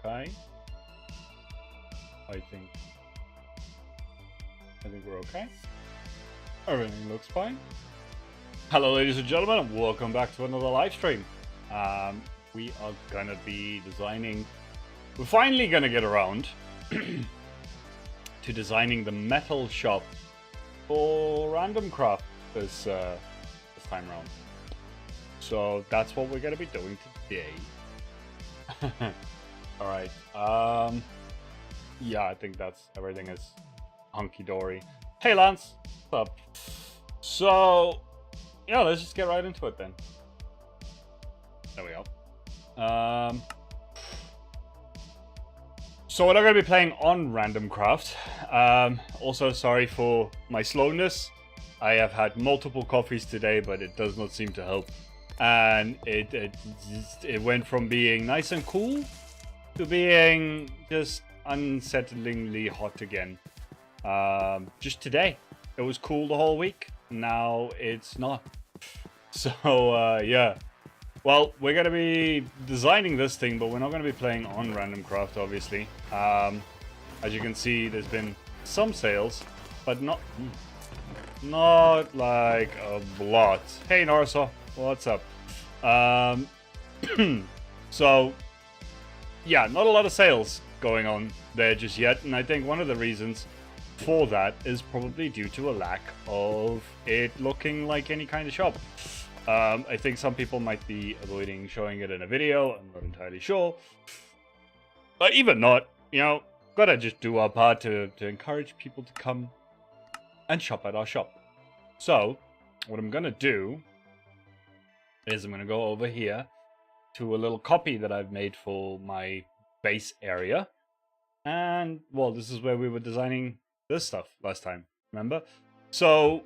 okay. I think we're okay. Everything looks fine. Hello, ladies and gentlemen, and welcome back to another live stream. We are gonna be designing. We're finally gonna get around to designing the metal shop for Randomcraft this time around. So that's what we're gonna be doing today. All right. Yeah, I think that's everything is hunky-dory. Hey, Lance. What's up? So, yeah, let's just get right into it then. There we go. So we're not going to be playing on Randomcraft. Also, sorry for my slowness. I have had multiple coffees today, but it does not seem to help. And it went from being nice and cool to being just unsettlingly hot again. Just today. It was cool the whole week. Now it's not. So, yeah. Well, we're going to be designing this thing, but we're not going to be playing on Randomcraft, obviously. As you can see, there's been some sales, but not like a lot. Hey, Narsa. What's up? So, yeah, not a lot of sales going on there just yet, and I think one of the reasons for that is probably due to a lack of it looking like any kind of shop. I think some people might be avoiding showing it in a video. I'm not entirely sure. But even not, you know, gotta just do our part to encourage people to come and shop at our shop. So, what I'm gonna do is I'm gonna go over here to a little copy that I've made for my base area. And, well, this is where we were designing this stuff last time, remember? So,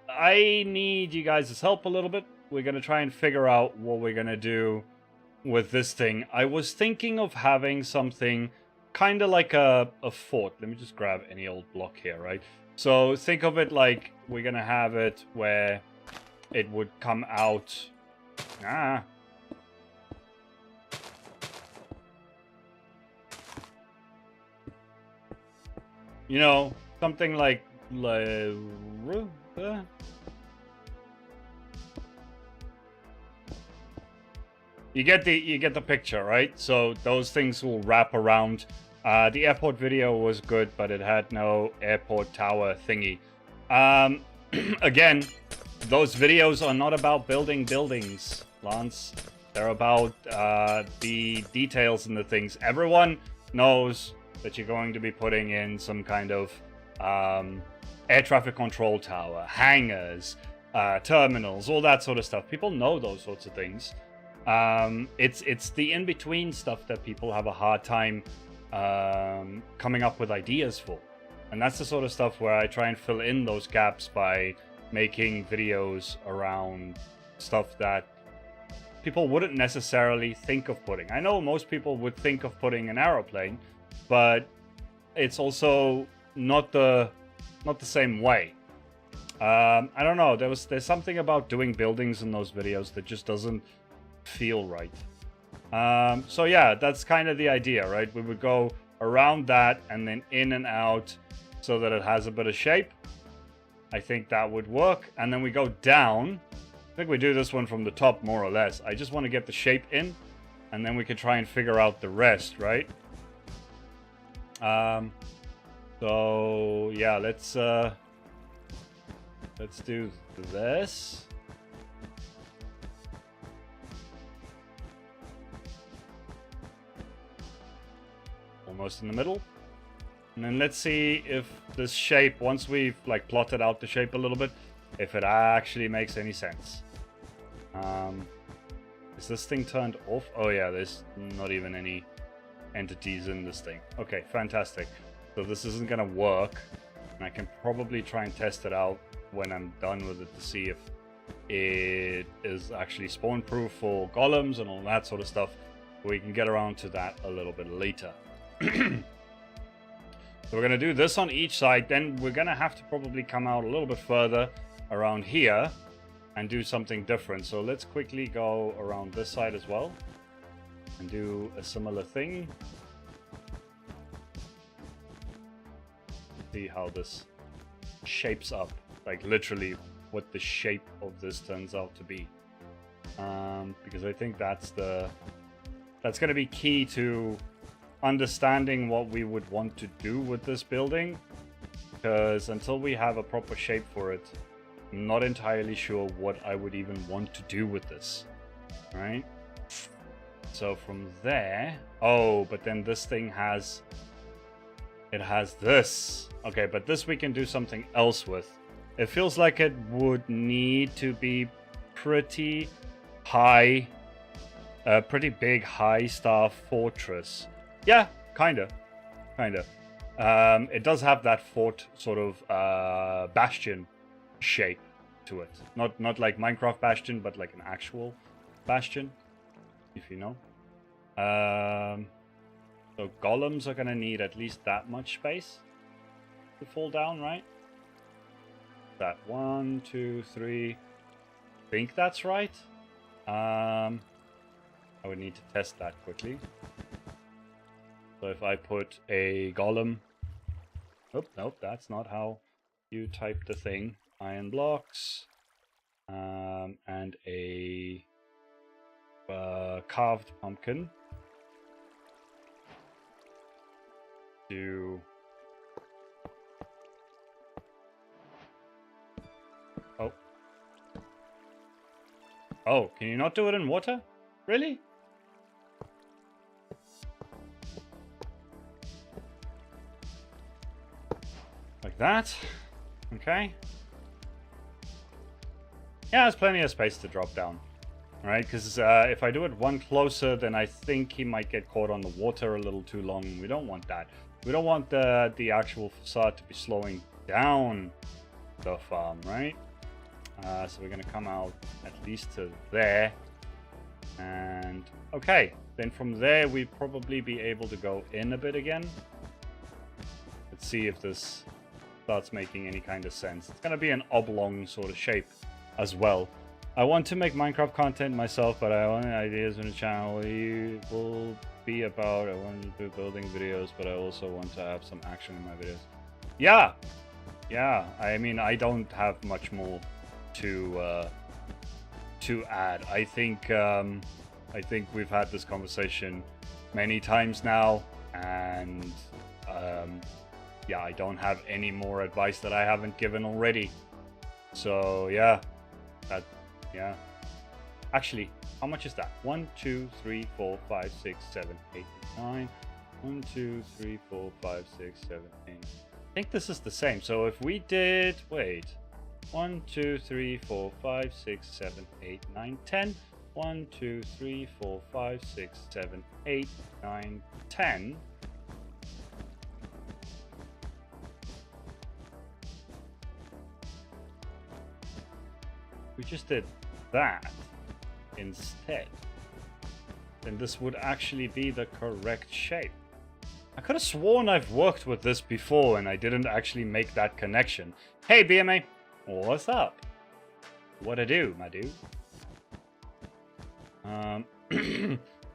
I need you guys' help a little bit. We're going to try and figure out what we're going to do with this thing. I was thinking of having something kind of like a fort. Let me just grab any old block here, right? So think of it like we're going to have it where it would come out. You know, something like you get the picture, right? So those things will wrap around. The airport video was good, but it had no airport tower thingy. Again, those videos are not about building buildings, Lance. They're about the details and the things. Everyone knows that you're going to be putting in some kind of air traffic control tower, hangars, terminals, all that sort of stuff. People know those sorts of things. It's the in-between stuff that people have a hard time coming up with ideas for. And that's the sort of stuff where I try and fill in those gaps by making videos around stuff that people wouldn't necessarily think of putting. I know most people would think of putting an aeroplane, but it's also not the same way. I don't know. There's something about doing buildings in those videos that just doesn't feel right. So yeah, that's kind of the idea, right? We would go around that and then in and out so that it has a bit of shape. I think that would work. And then we go down. I think we do this one from the top more or less. I just want to get the shape in and then we can try and figure out the rest, right? So yeah, let's do this. Almost in the middle. And then let's see if this shape, once we've like plotted out the shape a little bit, if it actually makes any sense. Is this thing turned off? Oh yeah, there's not even any entities in this thing. Okay, fantastic. So this isn't gonna work, and I can probably try and test it out when I'm done with it to see if it is actually spawn proof for golems and all that sort of stuff. We can get around to that a little bit later. So we're gonna do this on each side, then we're gonna have to probably come out a little bit further around here and do something different. So let's quickly go around this side as well and do a similar thing. see how this shapes up. Like literally what the shape of this turns out to be. Because I think that's going to be key to understanding what we would want to do with this building. Because until we have a proper shape for it, I'm not entirely sure what I would even want to do with this. Right? So from there... Oh, but then this thing has... It has this. Okay, but this we can do something else with. It feels like it would need to be pretty high... A pretty big high-star fortress. Yeah, kinda. It does have that fort sort of bastion shape to it. Not like Minecraft bastion, but like an actual bastion, if you know. So golems are gonna need at least that much space to fall down, right? That 1, 2, 3. I think that's right. I would need to test that quickly. So if I put a golem... Oh, nope, that's not how you type the thing. Iron blocks. And a carved pumpkin. Do... Oh. Oh, can you not do it in water? Really? Like that. Okay. Yeah, there's plenty of space to drop down. Alright, because if I do it one closer, then I think he might get caught on the water a little too long. We don't want that. We don't want the actual facade to be slowing down the farm, right? So we're going to come out at least to there. And okay, then from there we'd probably be able to go in a bit again. Let's see if this starts making any kind of sense. It's going to be an oblong sort of shape as well. I want to make Minecraft content myself, but I want ideas on the channel will be about. I want to do building videos, but I also want to have some action in my videos. Yeah. I mean, I don't have much more to add. I think we've had this conversation many times now, and yeah, I don't have any more advice that I haven't given already. So yeah, yeah. Actually, how much is that? 1, 2, 3, 4, 5, 6, 7, 8, 9. 1, 2, 3, 4, 5, 6, 7, 8. I think this is the same. So if we did, wait, 1, 2, 3, 4, 5, 6, 7, 8, 9, 10. 1, 2, 3, 4, 5, 6, 7, 8, 9, 10. We just did that instead, then this would actually be the correct shape. I could have sworn I've worked with this before and I didn't actually make that connection. Hey BMA, what's up? What I do, my dude?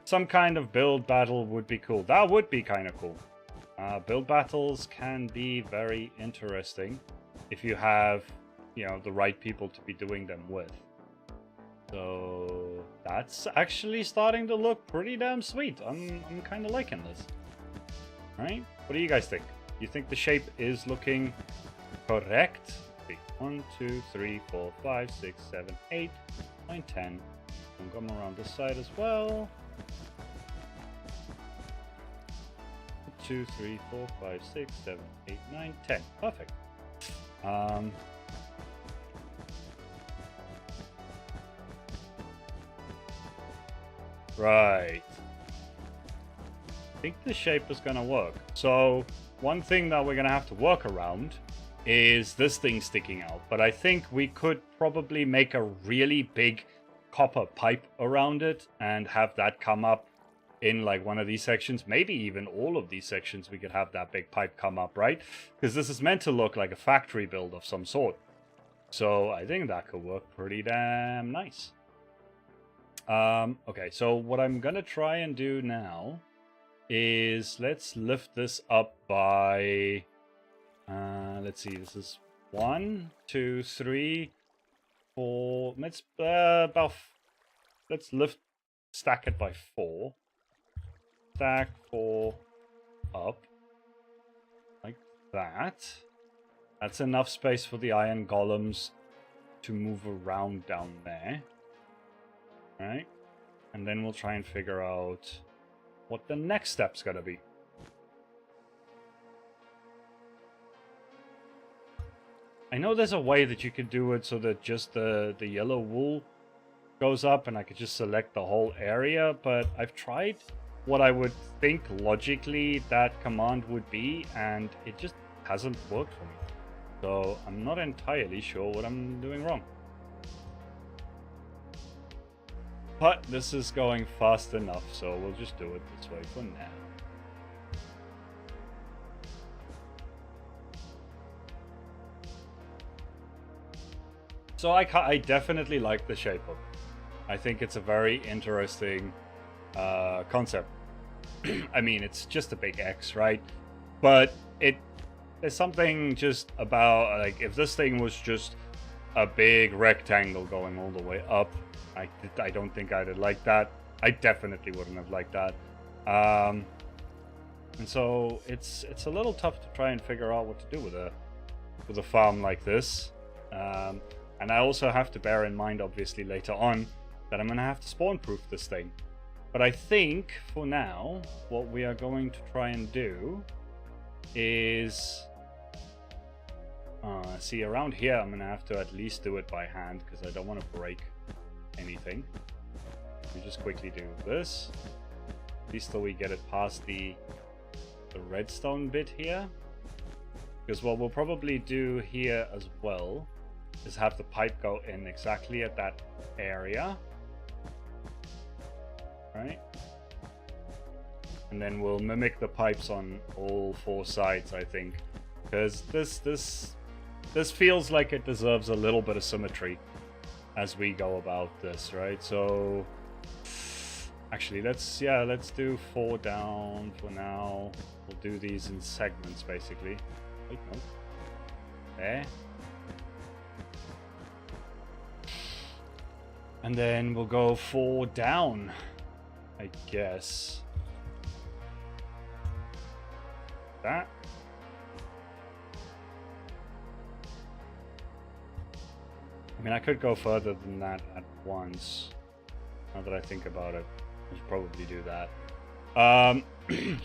Some kind of build battle would be cool. That would be kind of cool. Build battles can be very interesting if you have, you know, the right people to be doing them with. So that's actually starting to look pretty damn sweet. I'm kind of liking this. Right? What do you guys think? You think the shape is looking correct? 1, 2, 3, 4, 5, 6, 7, 8, 9, 10. And come around this side as well. 2, 3, 4, 5, 6, 7, 8, 9, 10. Perfect. Right. I think the shape is going to work. So one thing that we're going to have to work around is this thing sticking out. But I think we could probably make a really big copper pipe around it and have that come up in like one of these sections. Maybe even all of these sections we could have that big pipe come up, right? Because this is meant to look like a factory build of some sort. So I think that could work pretty damn nice. Okay, so what I'm gonna try and do now is let's lift this up by Let's see, this is 1, 2, 3, 4. Let's stack it by 4. Stack 4 up like that. That's enough space for the iron golems to move around down there. Right? And then we'll try and figure out what the next step's gonna be. I know there's a way that you could do it so that just the yellow wool goes up and I could just select the whole area, but I've tried what I would think logically that command would be, and it just hasn't worked for me. So I'm not entirely sure what I'm doing wrong. But this is going fast enough, so we'll just do it this way for now. So I definitely like the shape of it. I think it's a very interesting concept. I mean, it's just a big X, right? But there's something just about, like, if this thing was just a big rectangle going all the way up, I don't think I'd have liked that. I definitely wouldn't have liked that. And so it's a little tough to try and figure out what to do with a farm like this. And I also have to bear in mind, obviously, later on, that I'm going to have to spawn-proof this thing. But I think, for now, what we are going to try and do is... see, around here, I'm going to have to at least do it by hand, because I don't want to break anything. We just quickly do this. At least till we get it past the redstone bit here. Because what we'll probably do here as well is have the pipe go in exactly at that area. Right? And then we'll mimic the pipes on all 4 sides, I think. Because this feels like it deserves a little bit of symmetry as we go about this, right? So actually let's do 4 down for now. We'll do these in segments basically. Wait, no. There. And then we'll go 4 down, I guess. That. I mean, I could go further than that at once. Now that I think about it, I should probably do that.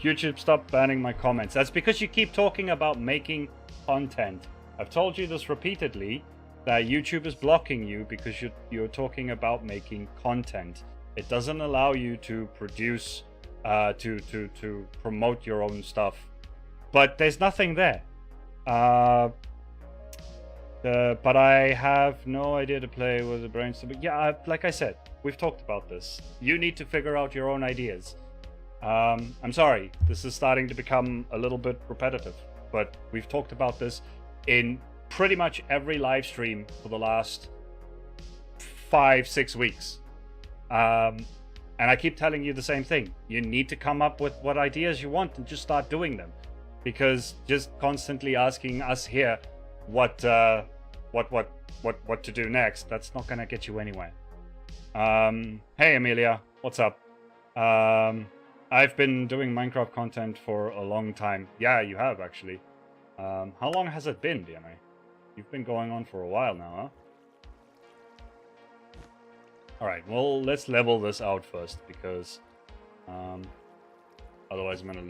YouTube, stop banning my comments. That's because you keep talking about making content. I've told you this repeatedly, that YouTube is blocking you because you're talking about making content. It doesn't allow you to produce, to promote your own stuff. But there's nothing there. But I have no idea to play with the brainstorm. Yeah, like I said, we've talked about this. You need to figure out your own ideas. I'm sorry, this is starting to become a little bit repetitive, but we've talked about this in pretty much every live stream for the last 5-6 weeks. And I keep telling you the same thing. You need to come up with what ideas you want and just start doing them. Because just constantly asking us here what to do next, that's not gonna get you anywhere. Hey Amelia, what's up? I've been doing Minecraft content for a long time. Yeah, you have actually. How long has it been, DNA? You've been going on for a while now, huh? Alright, well, let's level this out first, because otherwise I'm gonna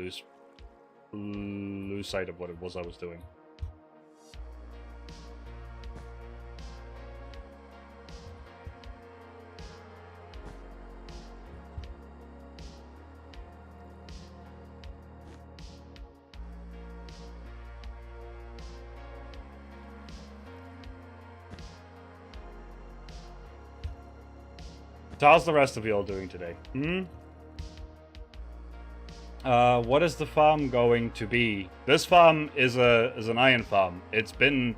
lose sight of what it was I was doing. So how's the rest of you all doing today? What is the farm going to be? This farm is an iron farm. It's been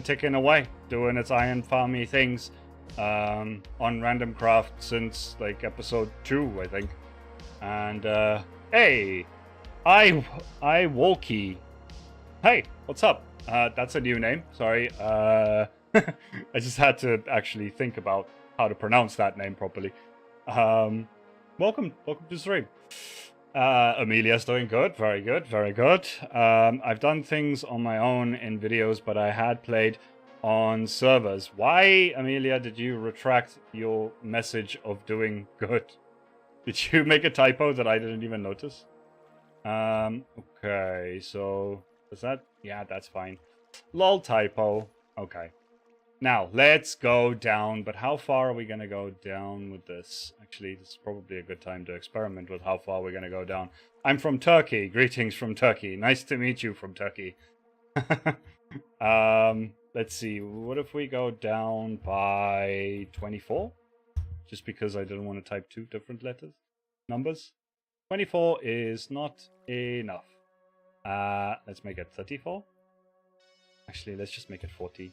ticking away, doing its iron farmy things on Randomcraft since like episode 2, I think. And hey, I Walkie, Hey, what's up? That's a new name. Sorry. I just had to actually think about how to pronounce that name properly. Welcome to the stream. Amelia's doing good. Very good. Very good. I've done things on my own in videos, but I had played on servers. Why, Amelia, did you retract your message of doing good? Did you make a typo that I didn't even notice? Okay, so is that? Yeah, that's fine. Lol typo. Okay. Now, let's go down, but how far are we going to go down with this? Actually, this is probably a good time to experiment with how far we're going to go down. I'm from Turkey. Greetings from Turkey. Nice to meet you from Turkey. Let's see. What if we go down by 24? Just because I didn't want to type two different numbers. 24 is not enough. Let's make it 34. Actually, let's just make it 40.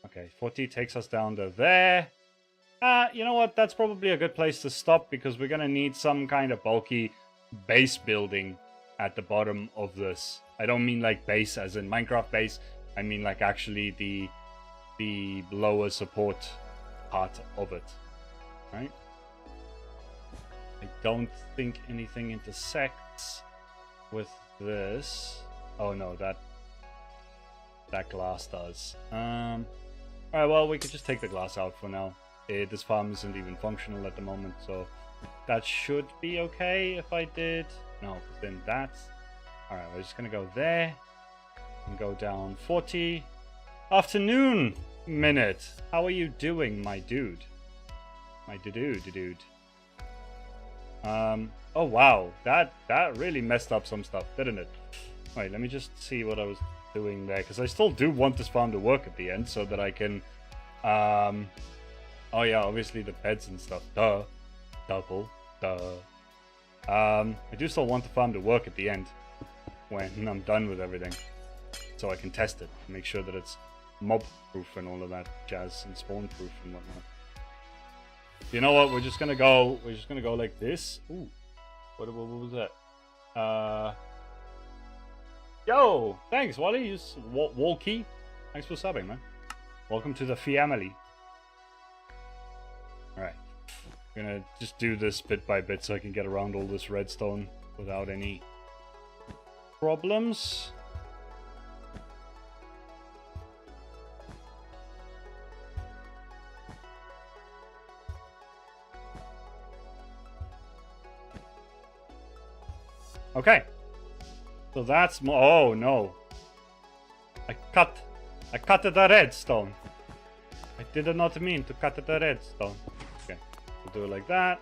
Okay, 40 takes us down to there. You know what? That's probably a good place to stop because we're going to need some kind of bulky base building at the bottom of this. I don't mean like base as in Minecraft base. I mean like actually the lower support part of it. Right? I don't think anything intersects with this. Oh no, that glass does. Alright, well, we could just take the glass out for now. This farm isn't even functional at the moment, so that should be okay if I did. No, then that's... Alright, we're just gonna go there and go down 40. Afternoon minute. How are you doing, my dude? My dude. Oh wow, that really messed up some stuff, didn't it? Wait, let me just see what I was doing there, because I still do want this farm to work at the end so that I can oh yeah, obviously the beds and stuff, Derpol. I do still want the farm to work at the end when I'm done with everything, so I can test it, make sure that it's mob proof and all of that jazz, and spawn proof and whatnot. You know what, we're just gonna go like this. Ooh, what was that? Yo, thanks, Wally. You Walkie. Thanks for subbing, man. Welcome to the family. Alright. I'm gonna just do this bit by bit so I can get around all this redstone without any problems. Okay. So that's oh no. I cut the redstone. I did not mean to cut the redstone. Okay. We'll do it like that.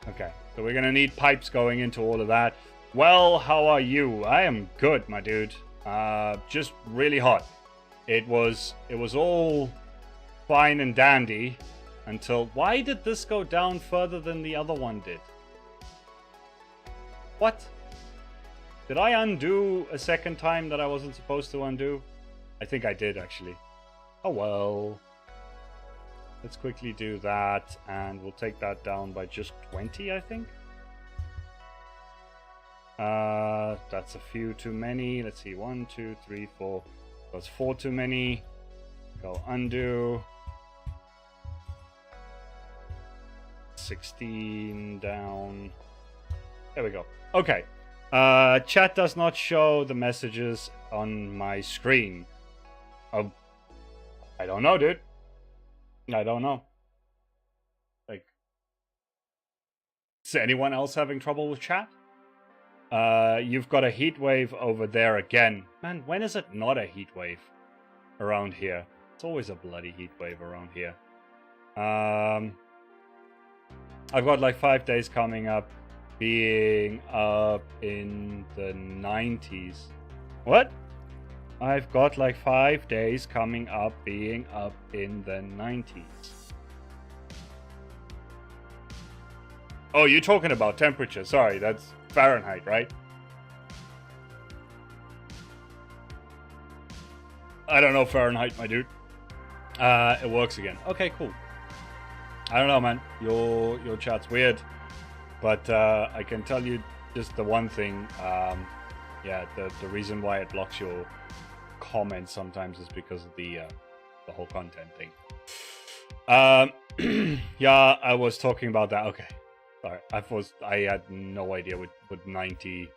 Okay. So we're gonna need pipes going into all of that. Well, how are you? I am good, my dude. Just really hot. It was all fine and dandy until... Why did this go down further than the other one did? What? Did I undo a second time that I wasn't supposed to undo? I think I did, actually. Oh well. Let's quickly do that, and we'll take that down by just 20, I think. That's a few too many. Let's see, 1, 2, 3, 4. That's 4 too many. Go undo. 16 down. There we go. Okay. Chat does not show the messages on my screen. Oh, I don't know, dude. I don't know. Like, is anyone else having trouble with chat? You've got a heat wave over there again. Man, when is it not a heat wave around here? It's always a bloody heat wave around here. I've got like 5 days coming up being up in the 90s. What? I've got like 5 days coming up being up in the 90s. Oh, you're talking about temperature. Sorry, that's Fahrenheit, right? I don't know Fahrenheit, my dude. It works again. Okay, cool. I don't know, man. Your chat's weird. But I can tell you just the one thing. Yeah, the reason why it blocks your comments sometimes is because of the whole content thing. Yeah, I was talking about that. Okay, sorry, I had no idea what 90,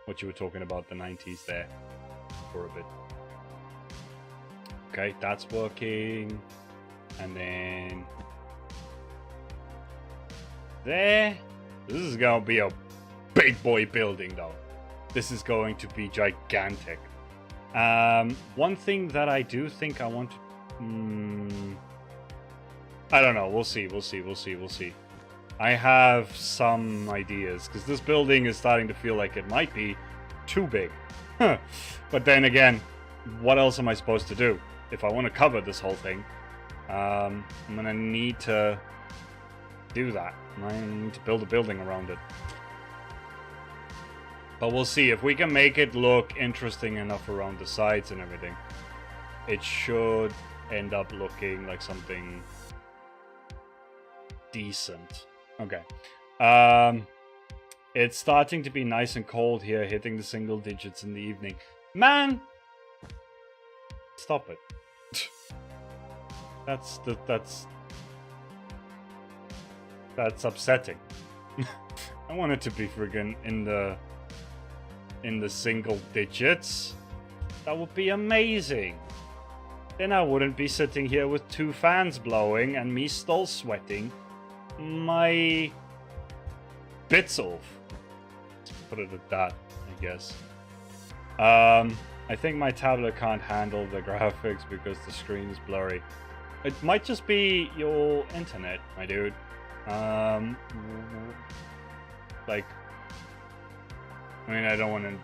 what you were talking about, the 90s there for a bit. Okay, that's working, and then there. This is gonna be a big boy building, though. This is going to be gigantic. One thing that I do think I want to... I don't know. We'll see. I have some ideas, because this building is starting to feel like it might be too big. But then again, what else am I supposed to do? If I want to cover this whole thing, I'm going to need to do that. I need to build a building around it. But we'll see. If we can make it look interesting enough around the sides and everything, it should end up looking like something decent. Okay. It's starting to be nice and cold here, hitting the single digits in the evening. Man! Stop it. That's upsetting. I want it to be friggin' in the single digits. That would be amazing. Then I wouldn't be sitting here with 2 fans blowing and me still sweating my bits off. Let's put it at that, I guess. I think my tablet can't handle the graphics because the screen is blurry. It might just be your internet, my dude. Like, I mean, I don't want to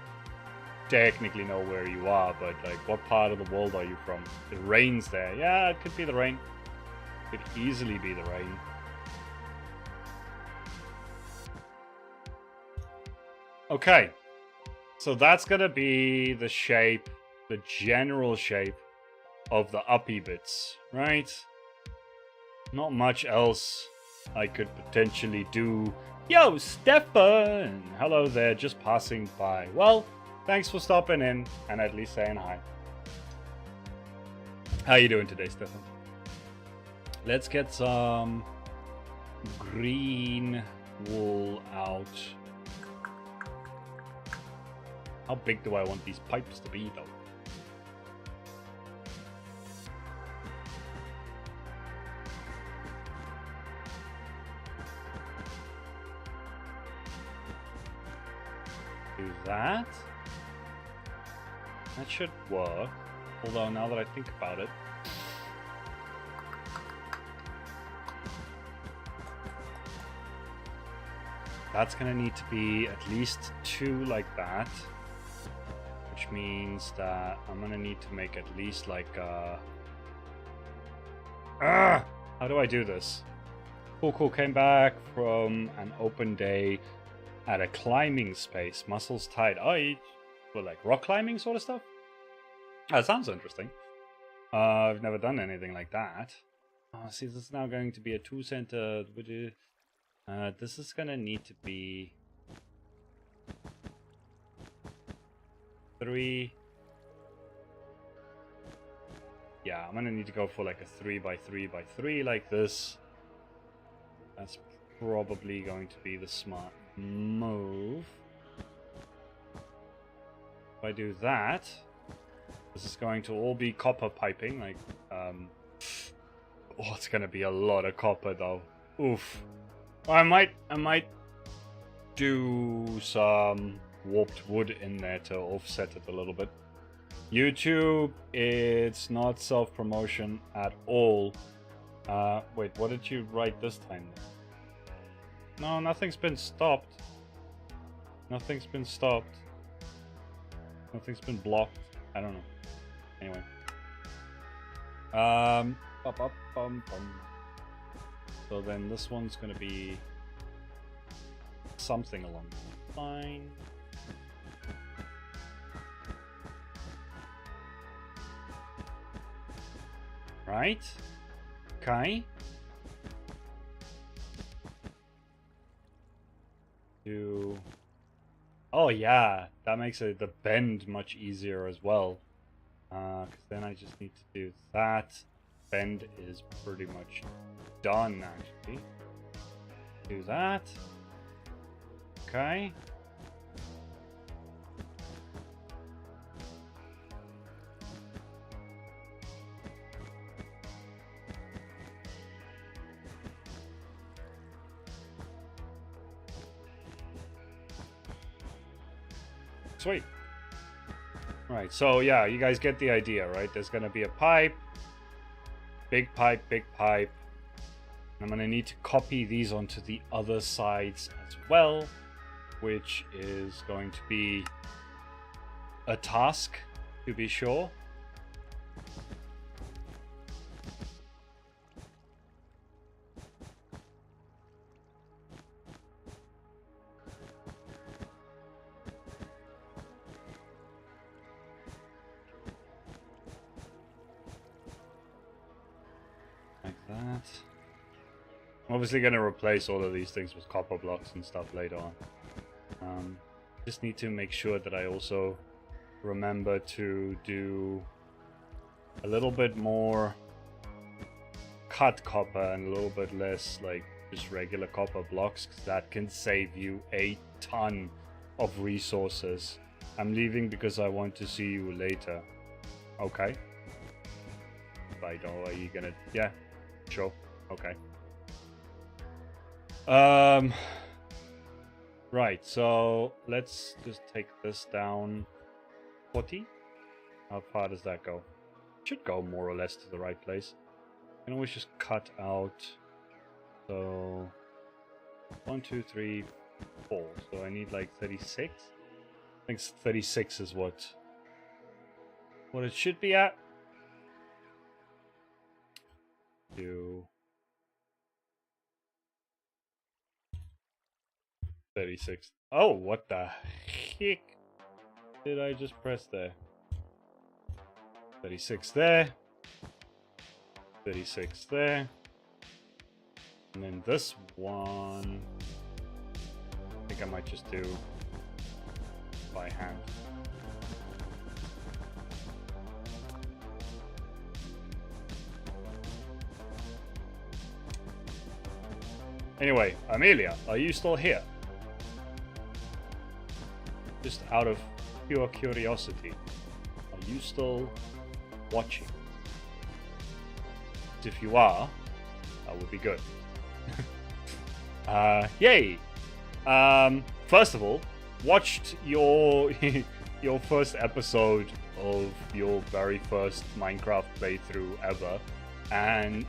technically know where you are, but like, what part of the world are you from? It rains there. Yeah, it could be the rain. It could easily be the rain. Okay, so that's gonna be the shape, the general shape of the uppy bits, right? Not much else I could potentially do. Yo, Stefan! Hello there, just passing by. Well, thanks for stopping in and at least saying hi. How you doing today, Stefan? Let's get some green wool out. How big do I want these pipes to be, though? Do that. That should work. Although, now that I think about it, that's gonna need to be at least 2 like that. Which means that I'm gonna need to make at least like a... How do I do this? Cool came back from an open day at a climbing space. Muscles tight. Oh, what, like rock climbing sort of stuff? That sounds interesting. I've never done anything like that. Oh, see, this is now going to be a 2-center. This is gonna need to be 3. Yeah, I'm gonna need to go for like a 3x3x3 like this. That's probably going to be the smart move. If I do that, this is going to all be copper piping. Like, oh, it's gonna be a lot of copper though. Oof. I might do some warped wood in there to offset it a little bit. YouTube, it's not self-promotion at all. Wait, what did you write this time? No, nothing's been stopped. Nothing's been stopped. Nothing's been blocked. I don't know. Anyway. So then this one's gonna be something along the line. Right? Okay. Do Oh yeah, that makes it the bend much easier as well. Because then I just need to do that. Bend is pretty much done, actually. Do that. Okay. Sweet. Right, so yeah, you guys get the idea, right? There's gonna be a pipe, big pipe, big pipe. I'm gonna need to copy these onto the other sides as well, which is going to be a task, to be sure. That. I'm obviously going to replace all of these things with copper blocks and stuff later on. Just need to make sure that I also remember to do a little bit more cut copper and a little bit less like just regular copper blocks, because that can save you a ton of resources. I'm leaving because I want to see you later. Okay. Right, are you gonna... Yeah. Sure. Okay. Right, so let's just take this down 40. How far does that go? Should go more or less to the right place. You can always just cut out. So 1, 2, 3, 4. So I need like 36. I think 36 is what it should be at. 36. Oh, what the heck did I just press there? 36 there. 36 there. And then this one, I think I might just do by hand. Anyway, Amelia, are you still here? Just out of pure curiosity, are you still watching? If you are, that would be good. Yay! First of all, watched your your first episode of your very first Minecraft playthrough ever, and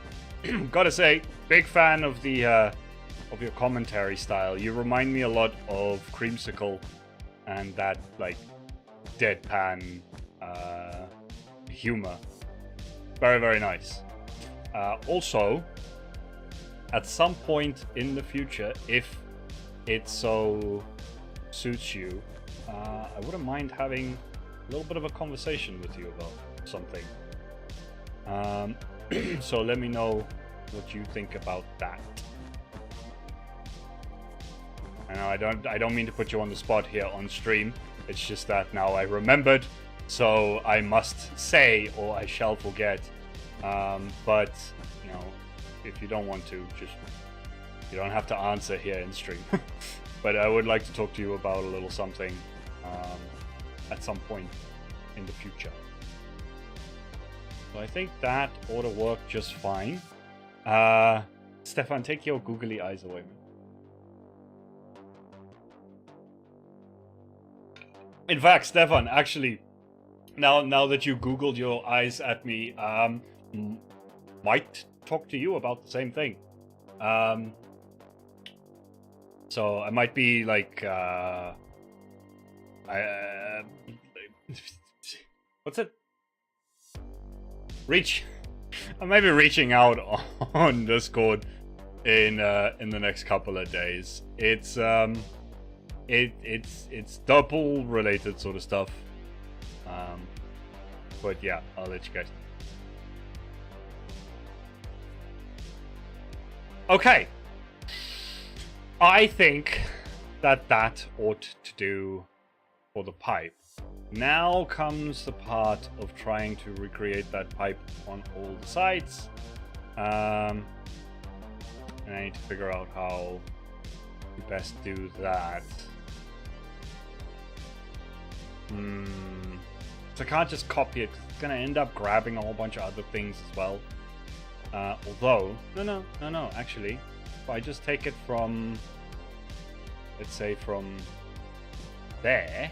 gotta say, big fan of the of your commentary style. You remind me a lot of Creamsickle and that like deadpan humor. Very, very nice. Also, at some point in the future, if it so suits you, I wouldn't mind having a little bit of a conversation with you about something. So let me know what you think about that. I know I don't mean to put you on the spot here on stream. It's just that now I remembered, so I must say or I shall forget. But you know, if you don't want to, just you don't have to answer here in stream. But I would like to talk to you about a little something at some point in the future. So I think that ought to work just fine. Stefan, take your googly eyes away. In fact, Stefan, actually, now that you googled your eyes at me, might talk to you about the same thing. So I might be like, what's it? I might be reaching out on Discord in the next couple of days. It's Derpol related sort of stuff. But yeah, I'll let you guys know. Okay. I think that ought to do for the pipe. Now comes the part of trying to recreate that pipe on all the sides. And I need to figure out how to best do that. So I can't just copy it, 'cause it's gonna end up grabbing a whole bunch of other things as well. Although, no, actually, if I just take it from, let's say from there,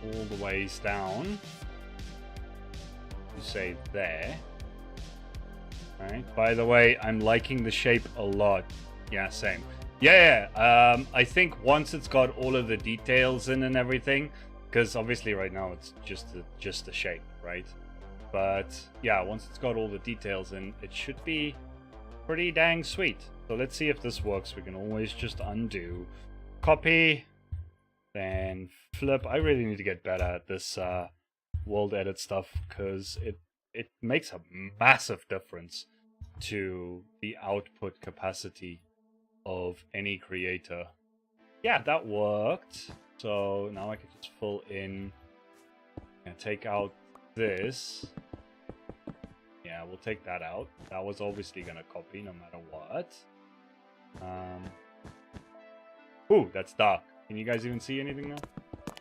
all the ways down, to say there. Alright, by the way, I'm liking the shape a lot. Yeah, same. Yeah, I think once it's got all of the details in and everything, because obviously right now it's just the shape, right? But yeah, once it's got all the details in, it should be pretty dang sweet. So let's see if this works. We can always just undo, copy, then flip. I really need to get better at this world edit stuff, because it makes a massive difference to the output capacity of any creator. Yeah, that worked. So now I can just fill in and take out this. Yeah, we'll take that out. That was obviously gonna copy no matter what. Ooh, that's dark. Can you guys even see anything now?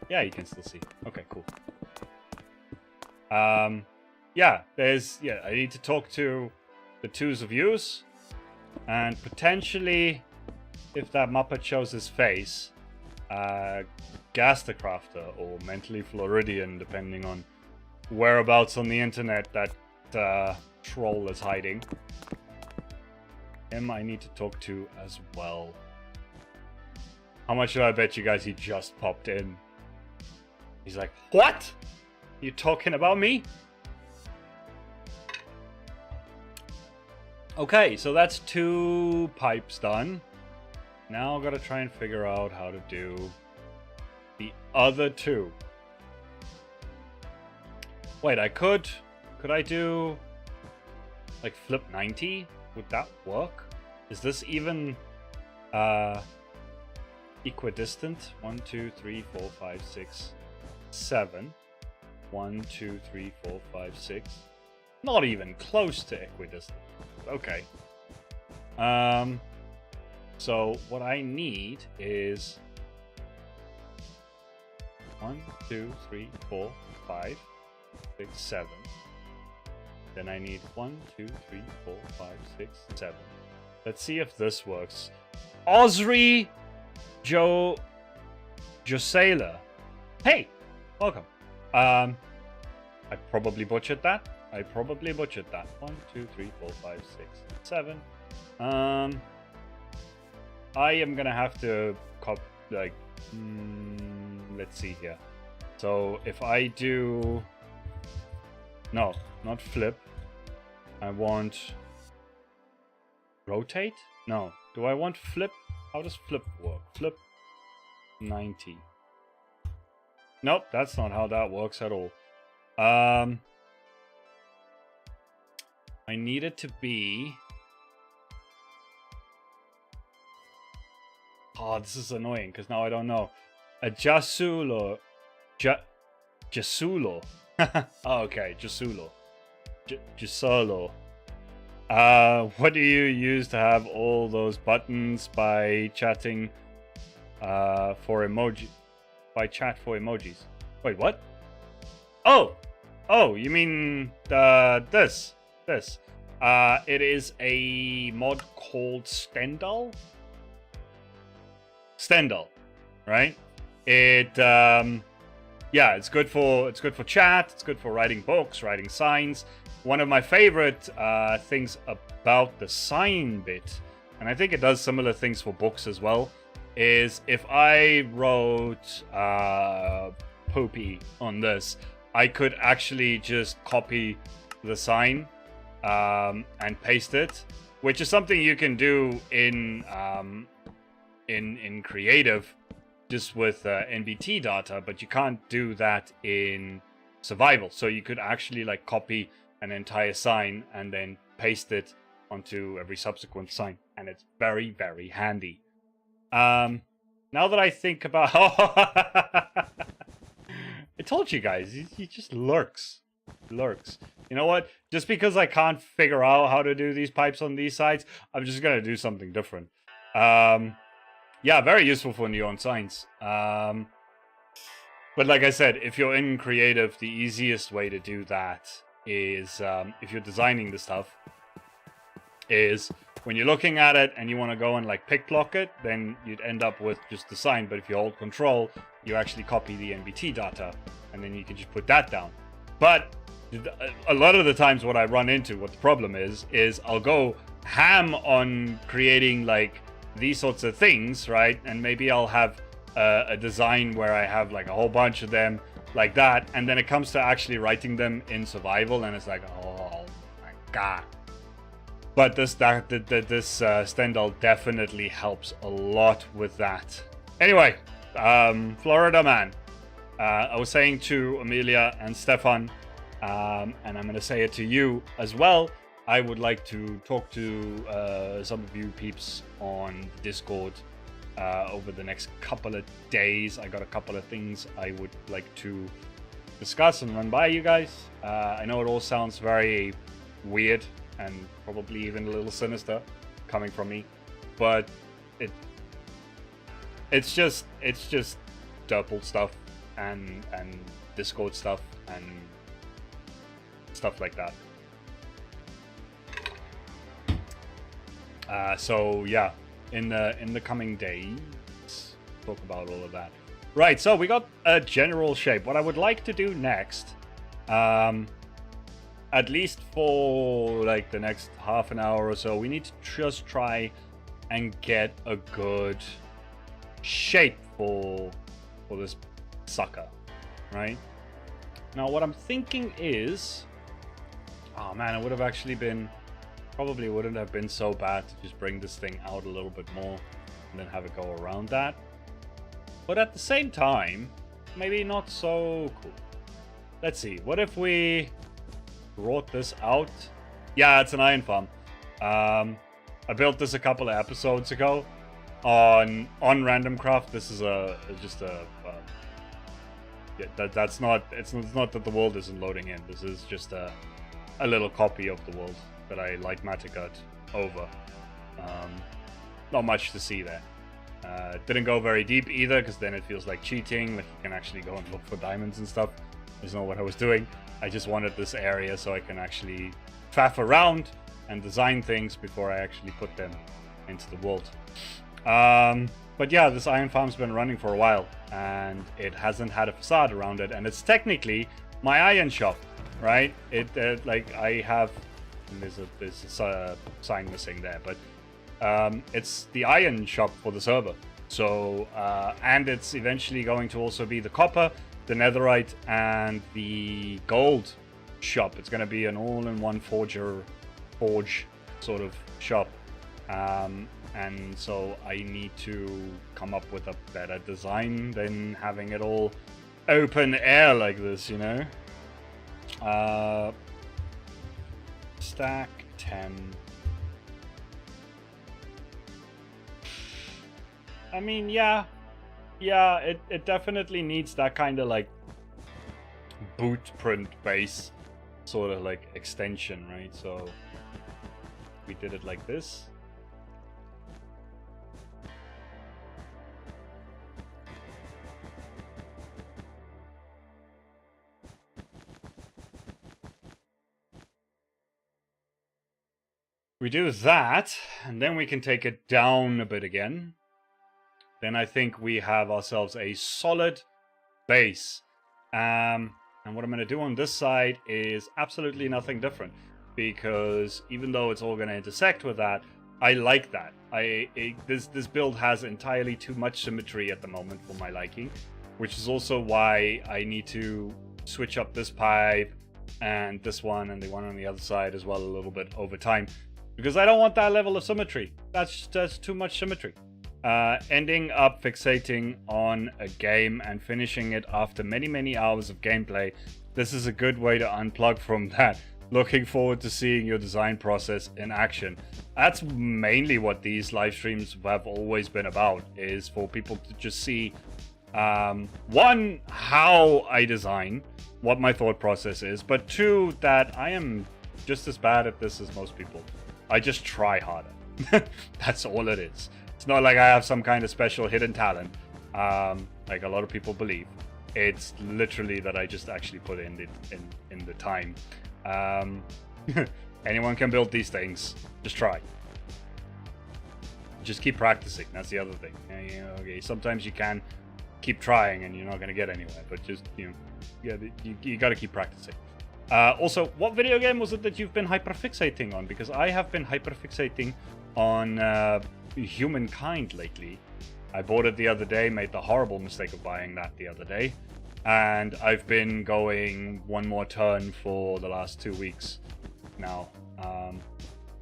Yeah, you can still see. Okay, cool. Yeah, I need to talk to the twos of yous, and potentially, if that Muppet shows his face, Gas the Crafter or Mentally Floridian, depending on whereabouts on the internet that troll is hiding. Him I need to talk to as well. How much do I bet you guys he just popped in? He's like, what? You talking about me? Okay, so that's 2 pipes done. Now I've got to try and figure out how to do the other 2. Wait, could I do like flip 90? Would that work? Is this even equidistant? 1, 2, 3, 4, 5, 6, 7. 1, 2, 3, 4, 5, 6. Not even close to equidistant. Okay. So what I need is 1, 2, 3, 4, 5, 6, 7. Then I need 1, 2, 3, 4, 5, 6, 7. Let's see if this works. Osri Josela. Hey, welcome. I probably butchered that. 1, 2, 3, 4, 5, 6, 7. I am gonna have to let's see here. So if I do, no, not flip. I want rotate. No, do I want flip? How does flip work? Flip 90. Nope, that's not how that works at all. I need it to be... Oh, this is annoying, because now I don't know. A Jasulo. Jasulo. Oh, okay, Jasulo. Jasolo. What do you use to have all those buttons by chatting for emoji? By chat for emojis. Wait, what? Oh! Oh, you mean this. This. It is a mod called Stendhal? Stendhal, right? It yeah, it's good for chat, it's good for writing books, writing signs. One of my favorite things about the sign bit, and I think it does similar things for books as well, is if I wrote poopy on this, I could actually just copy the sign and paste it, which is something you can do in creative just with NBT data, but you can't do that in survival. So you could actually like copy an entire sign and then paste it onto every subsequent sign, and it's very, very handy. Now that I think about... I told you guys, he just lurks. Lurks. You know what? Just because I can't figure out how to do these pipes on these sides, I'm just going to do something different. Yeah, very useful for neon signs. But like I said, if you're in creative, the easiest way to do that is, if you're designing the stuff, is when you're looking at it and you want to go and like pick block it, then you'd end up with just the sign. But if you hold control, you actually copy the NBT data and then you can just put that down. But a lot of the times what I run into, what the problem is I'll go ham on creating like these sorts of things, right? And maybe I'll have a design where I have like a whole bunch of them like that. And then it comes to actually writing them in survival and it's like, oh my God. But this Stendhal definitely helps a lot with that. Anyway, Florida man. I was saying to Amelia and Stefan, and I'm going to say it to you as well, I would like to talk to some of you peeps on Discord over the next couple of days. I got a couple of things I would like to discuss and run by you guys. I know it all sounds very weird and probably even a little sinister coming from me, but it's just Derpol stuff and Discord stuff and stuff like that. So yeah, in the coming days, talk about all of that. Right, so we got a general shape. What I would like to do next, at least for like the next half an hour or so, we need to just try and get a good shape for this sucker, right? Now what I'm thinking is, oh man, it would have actually been, probably wouldn't have been so bad to just bring this thing out a little bit more and then have it go around that. But at the same time, maybe not so cool. Let's see, what if we brought this out? Yeah, it's an iron farm. I built this a couple of episodes ago on Randomcraft. This is that's not, it's not that the world isn't loading in. This is just a little copy of the world that I Lightmatica'd over. Not much to see there. Didn't go very deep either, because then it feels like cheating. Like you can actually go and look for diamonds and stuff. That's not what I was doing. I just wanted this area so I can actually faff around and design things before I actually put them into the world. But yeah, this iron farm's been running for a while, and it hasn't had a facade around it, and it's technically my iron shop, right? It like I have, and there's a sign missing there, but it's the iron shop for the server. So and it's eventually going to also be the copper, the netherite, and the gold shop. It's going to be an all-in-one forge sort of shop. And so I need to come up with a better design than having it all open air like this, you know? Stack 10. I mean, yeah, it definitely needs that kind of like boot print base sort of like extension, right? So we did it like this. We do that, and then we can take it down a bit again. Then I think we have ourselves a solid base. And what I'm going to do on this side is absolutely nothing different, because even though it's all going to intersect with that, I like that. This build has entirely too much symmetry at the moment for my liking, which is also why I need to switch up this pipe and this one and the one on the other side as well a little bit over time, because I don't want that level of symmetry. That's too much symmetry. Ending up fixating on a game and finishing it after many hours of gameplay, this is a good way to unplug from that Looking forward to seeing your design process in action. That's mainly what these live streams have always been about, is for people to just see, one, how I design, what my thought process is, but two, that I am just as bad at this as most people. I just try harder. That's all it is. It's not like I have some kind of special hidden talent, like a lot of people believe. It's literally that I just actually put in the time. Anyone can build these things. Just try. Just keep practicing. That's the other thing. Okay, sometimes you can keep trying and you're not gonna get anywhere, but just you gotta keep practicing. Also, what video game was it that you've been hyperfixating on? Because I have been hyperfixating on Humankind lately. I bought it the other day, made the horrible mistake of buying that the other day, and I've been going one more turn for the last 2 weeks now.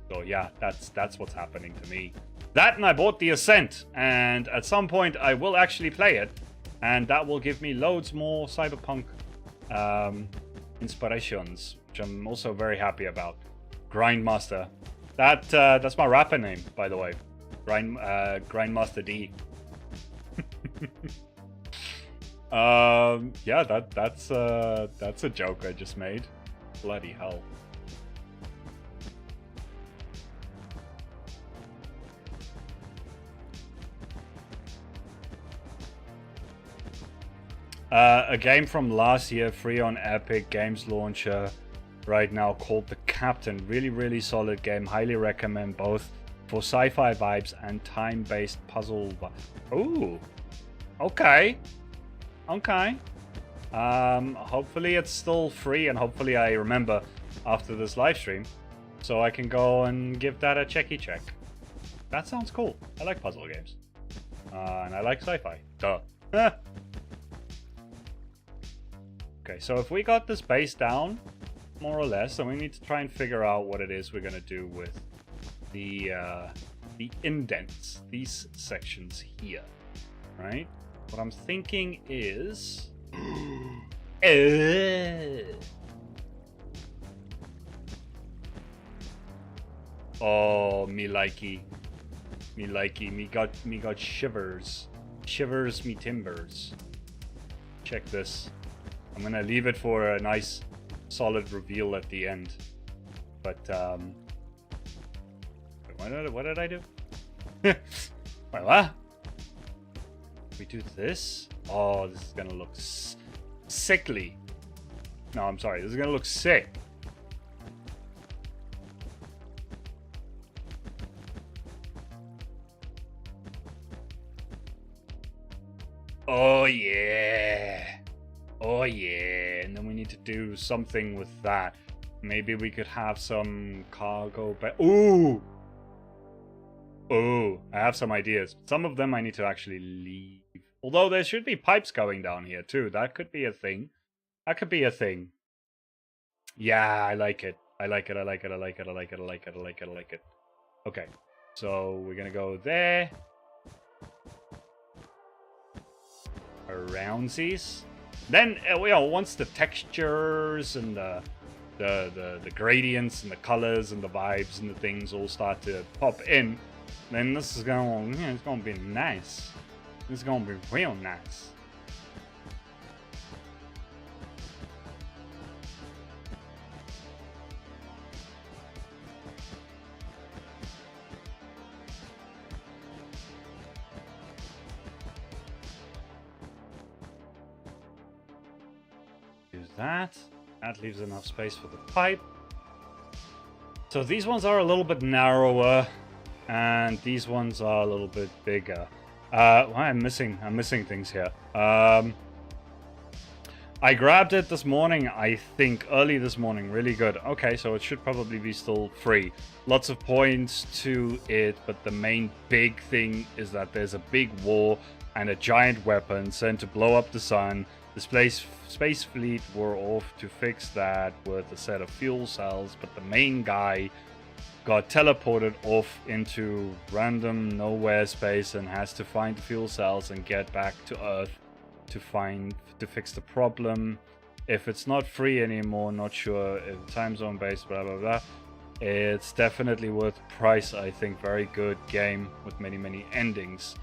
So yeah, that's what's happening to me. That, and I bought the Ascent, and at some point I will actually play it, and that will give me loads more cyberpunk inspirations, which I'm also very happy about. Grindmaster. That's my rapper name, by the way. Grindmaster D. Yeah, that's a joke I just made. Bloody hell. A game from last year, free on Epic Games Launcher right now, called The Captain. Really solid game. Highly recommend, both for sci-fi vibes and time-based puzzle. Ooh, okay. Hopefully it's still free, and hopefully I remember after this live stream, so I can go and give that a check. That sounds cool. I like puzzle games, and I like sci-fi. Duh. Okay, so if we got this base down, more or less, then we need to try and figure out what it is we're gonna do with the indents, these sections here, right? What I'm thinking is, oh, me likey, me got shivers, me timbers. Check this. I'm gonna leave it for a nice solid reveal at the end, but what did I do? Wait, what? We do this? Oh, this is gonna look sickly. No, I'm sorry, this is gonna look sick. Oh yeah. Oh yeah, and then we need to do something with that. Maybe we could have some cargo ooh! Oh, I have some ideas. Some of them I need to actually leave. Although there should be pipes going down here too. That could be a thing. Yeah, I like it. I like it. Okay, so we're gonna go there. Around these. Then, once the textures and the gradients and the colors and the vibes and the things all start to pop in, then this is it's gonna be nice. It's gonna be real nice. That leaves enough space for the pipe. So these ones are a little bit narrower, and these ones are a little bit bigger. I'm missing things here. I grabbed it this morning, I think, early this morning. Really good. Okay, so it should probably be still free. Lots of points to it, but the main big thing is that there's a big war and a giant weapon sent to blow up the sun. The space fleet were off to fix that with a set of fuel cells, but the main guy got teleported off into random nowhere space and has to find the fuel cells and get back to Earth to fix the problem. If it's not free anymore, not sure if time zone based, blah blah blah. It's definitely worth the price, I think. Very good game with many endings.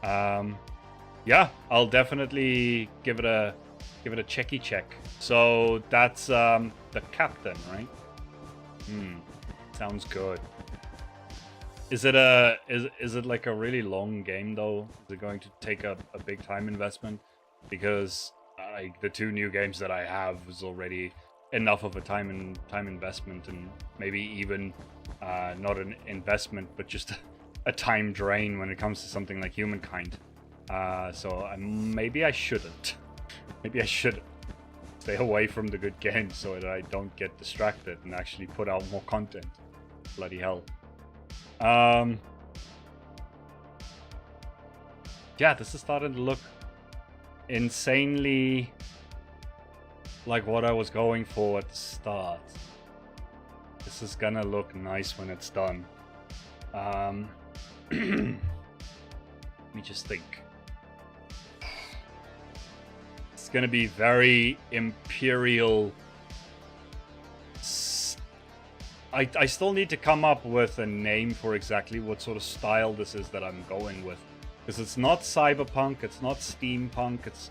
Yeah, I'll definitely give it a checky check. So that's the captain, right? Sounds good. Is it like a really long game though? Is it going to take a big time investment? Because like the 2 new games that I have is already enough of a time investment, and maybe even not an investment, but just a time drain when it comes to something like Humankind. So maybe I shouldn't. Maybe I should stay away from the good games so that I don't get distracted and actually put out more content. Bloody hell. Yeah, this is starting to look insanely like what I was going for at the start. This is gonna look nice when it's done. Let me just think. It's gonna be very imperial. I still need to come up with a name for exactly what sort of style this is that I'm going with. Because it's not cyberpunk, it's not steampunk, it's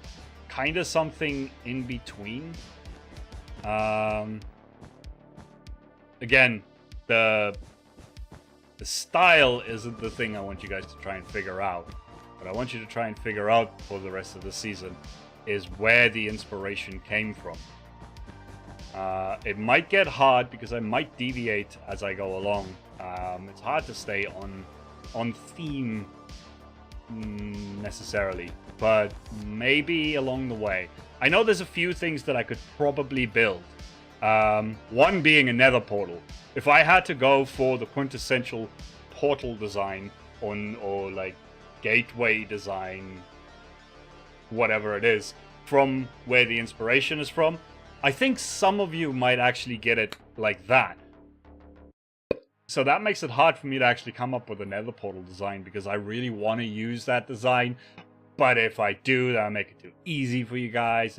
kind of something in between. Again, the style isn't the thing I want you guys to try and figure out. What I want you to try and figure out for the rest of the season is where the inspiration came from. It might get hard because I might deviate as I go along. It's hard to stay on theme necessarily, but maybe along the way. I know there's a few things that I could probably build. One being a nether portal. If I had to go for the quintessential portal design or like gateway design, whatever it is, from where the inspiration is from, I think some of you might actually get it like that. So that makes it hard for me to actually come up with a nether portal design, because I really want to use that design. But if I do, that'll make it too easy for you guys.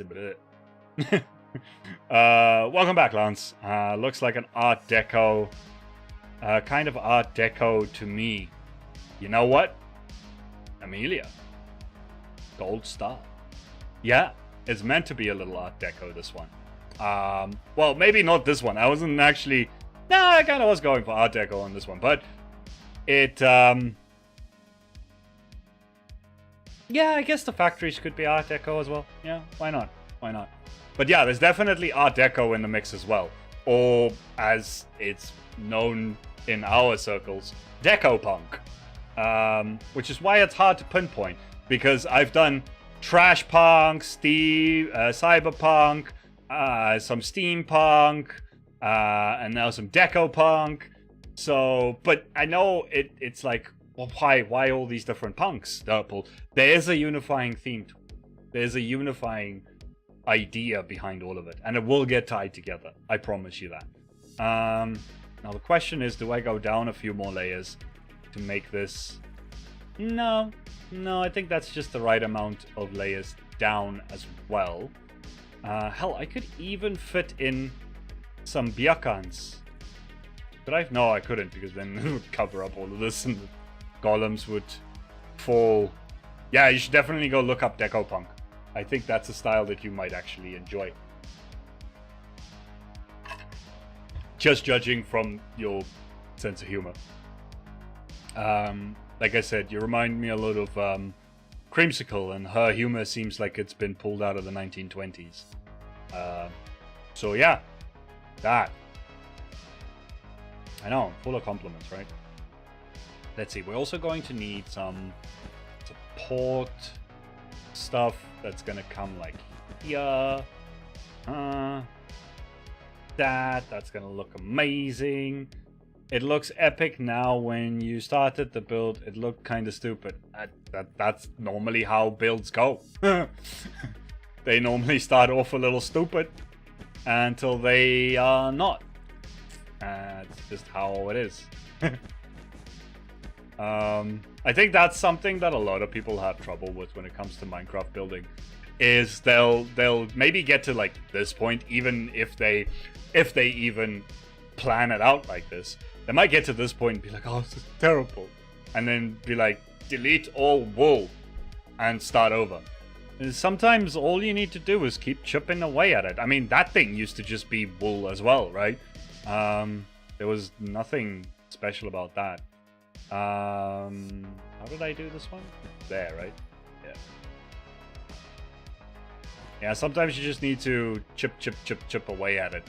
Welcome back, Lance. Looks like an Art Deco. Kind of Art Deco to me. You know what? Amelia. Gold star. Yeah, it's meant to be a little Art Deco, this one. Well, maybe not this one. I wasn't actually... Nah, I kind of was going for Art Deco on this one, but it, yeah, I guess the factories could be Art Deco as well. Yeah, why not? Why not? But yeah, there's definitely Art Deco in the mix as well. Or, as it's known in our circles, Deco Punk. Which is why it's hard to pinpoint, because I've done Trash Punk, Cyberpunk, some Steampunk, and now some Deco Punk. So, but I know it's like, well, why all these different punks, Derpol? There is a unifying theme. There's a unifying idea behind all of it, and it will get tied together. I promise you that. Now the question is, do I go down a few more layers to make this? No, I think that's just the right amount of layers down as well. Hell, I could even fit in some Biakans. Could I? No, I couldn't, because then it would cover up all of this and the golems would fall. Yeah, you should definitely go look up Deco Punk. I think that's a style that you might actually enjoy. Just judging from your sense of humor. Like I said, you remind me a lot of Creamsickle, and her humor seems like it's been pulled out of the 1920s. So yeah, that. I know, full of compliments, right? Let's see, we're also going to need some support stuff that's gonna come like here. That's gonna look amazing. It looks epic now. When you started the build, it looked kind of stupid. That's normally how builds go. They normally start off a little stupid until they are not. It's just how it is. I think that's something that a lot of people have trouble with when it comes to Minecraft building. is they'll maybe get to like this point, even if they even plan it out like this. They might get to this point and be like, oh, this is terrible, and then be like, delete all wool and start over. And sometimes all you need to do is keep chipping away at it. I mean, that thing used to just be wool as well, right? There was nothing special about that. How did I do this one? There, right? Yeah. Yeah, sometimes you just need to chip away at it.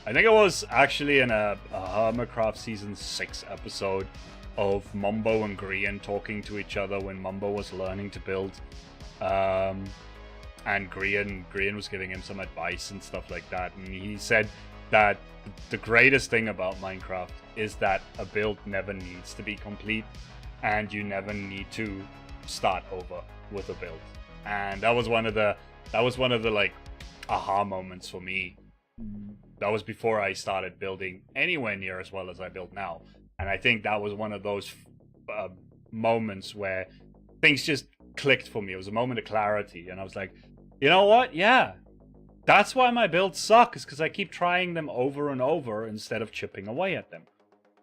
I think it was actually in a Randomcraft Season 6 episode of Mumbo and Grian talking to each other when Mumbo was learning to build. And Grian was giving him some advice and stuff like that. And he said that the greatest thing about Minecraft is that a build never needs to be complete, and you never need to start over with a build. And that was one of the like aha moments for me. That was before I started building anywhere near as well as I build now. And I think that was one of those moments where things just clicked for me. It was a moment of clarity, and I was like, you know what? Yeah. That's why my builds suck, is because I keep trying them over and over instead of chipping away at them.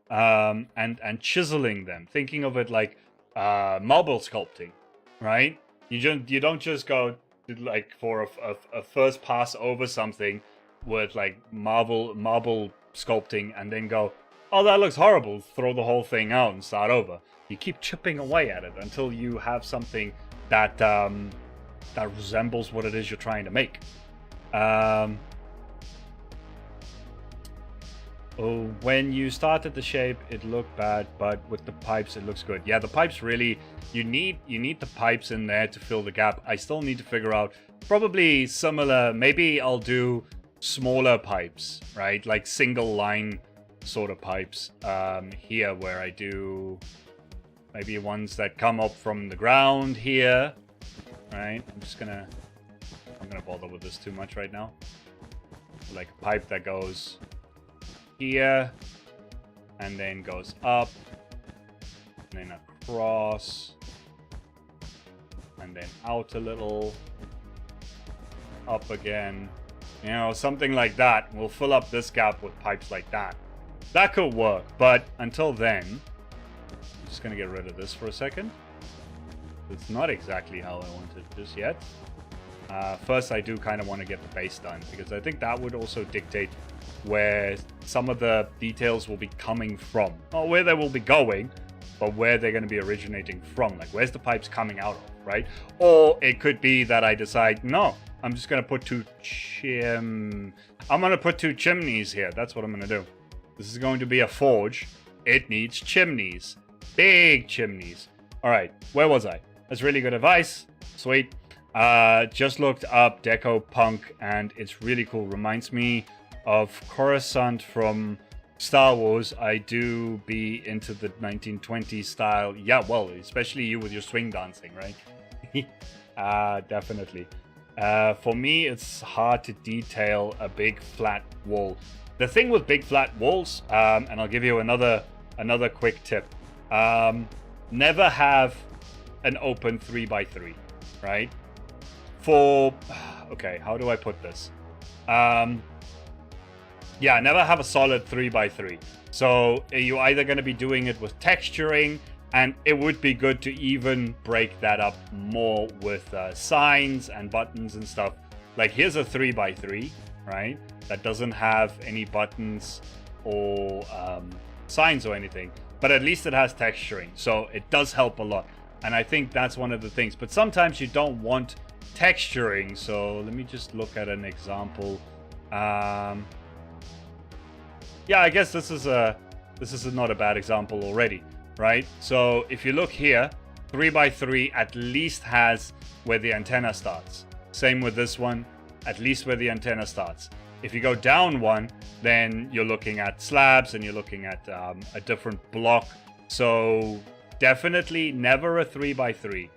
And chiseling them, thinking of it like marble sculpting, right? You don't just go like for a first pass over something with like marble sculpting and then go, oh, that looks horrible, throw the whole thing out and start over. You keep chipping away at it until you have something that that resembles what it is you're trying to make. When you started the shape, it looked bad, but with the pipes, it looks good. Yeah, the pipes really, you need the pipes in there to fill the gap. I still need to figure out probably similar. Maybe I'll do smaller pipes, right? Like single line sort of pipes here, where I do maybe ones that come up from the ground here, right? I'm gonna bother with this too much right now. Like a pipe that goes here and then goes up and then across and then out a little, up again, you know, something like that. We'll fill up this gap with pipes like that. That could work, but until then, I'm just gonna get rid of this for a second. It's not exactly how I wanted this yet. First, I do kind of want to get the base done, because I think that would also dictate where some of the details will be coming from. Not where they will be going, but where they're going to be originating from. Like, where's the pipes coming out of, right? Or it could be that I decide, no, I'm just going to put two chimneys here. That's what I'm going to do. This is going to be a forge. It needs chimneys. Big chimneys. All right, where was I? That's really good advice. Sweet. Just looked up Deco Punk, and it's really cool. Reminds me of Coruscant from Star Wars. I do be into the 1920s style. Yeah, well, especially you with your swing dancing, right? Definitely. For me, it's hard to detail a big flat wall. The thing with big flat walls, and I'll give you another quick tip. Never have an open 3x3, right? Okay, how do I put this? Yeah, never have a solid 3x3. So you're either going to be doing it with texturing, and it would be good to even break that up more with signs and buttons and stuff. Like, here's a 3x3, right? That doesn't have any buttons or signs or anything, but at least it has texturing, so it does help a lot. And I think that's one of the things. But sometimes you don't want texturing, so let me just look at an example. Yeah, I guess this is not a bad example already, right? So if you look here, 3x3 at least has where the antenna starts. Same with this one, at least where the antenna starts. If you go down one, then you're looking at slabs and you're looking at a different block. So definitely never a 3x3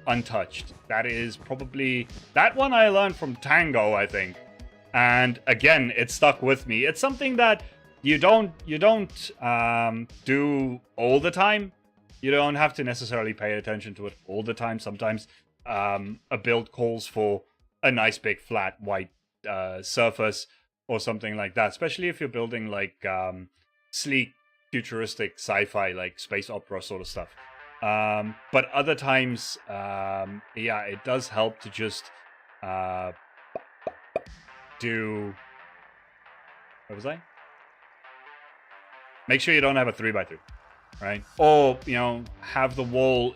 untouched. That is probably, that one I learned from Tango, I think. And again, it stuck with me. It's something that you don't do all the time. You don't have to necessarily pay attention to it all the time. Sometimes a build calls for a nice big flat white surface or something like that, especially if you're building like sleek futuristic sci-fi like space opera sort of stuff. But other times, yeah, it does help to just do... What was I? Make sure you don't have a 3x3, right? Or, you know, have the wall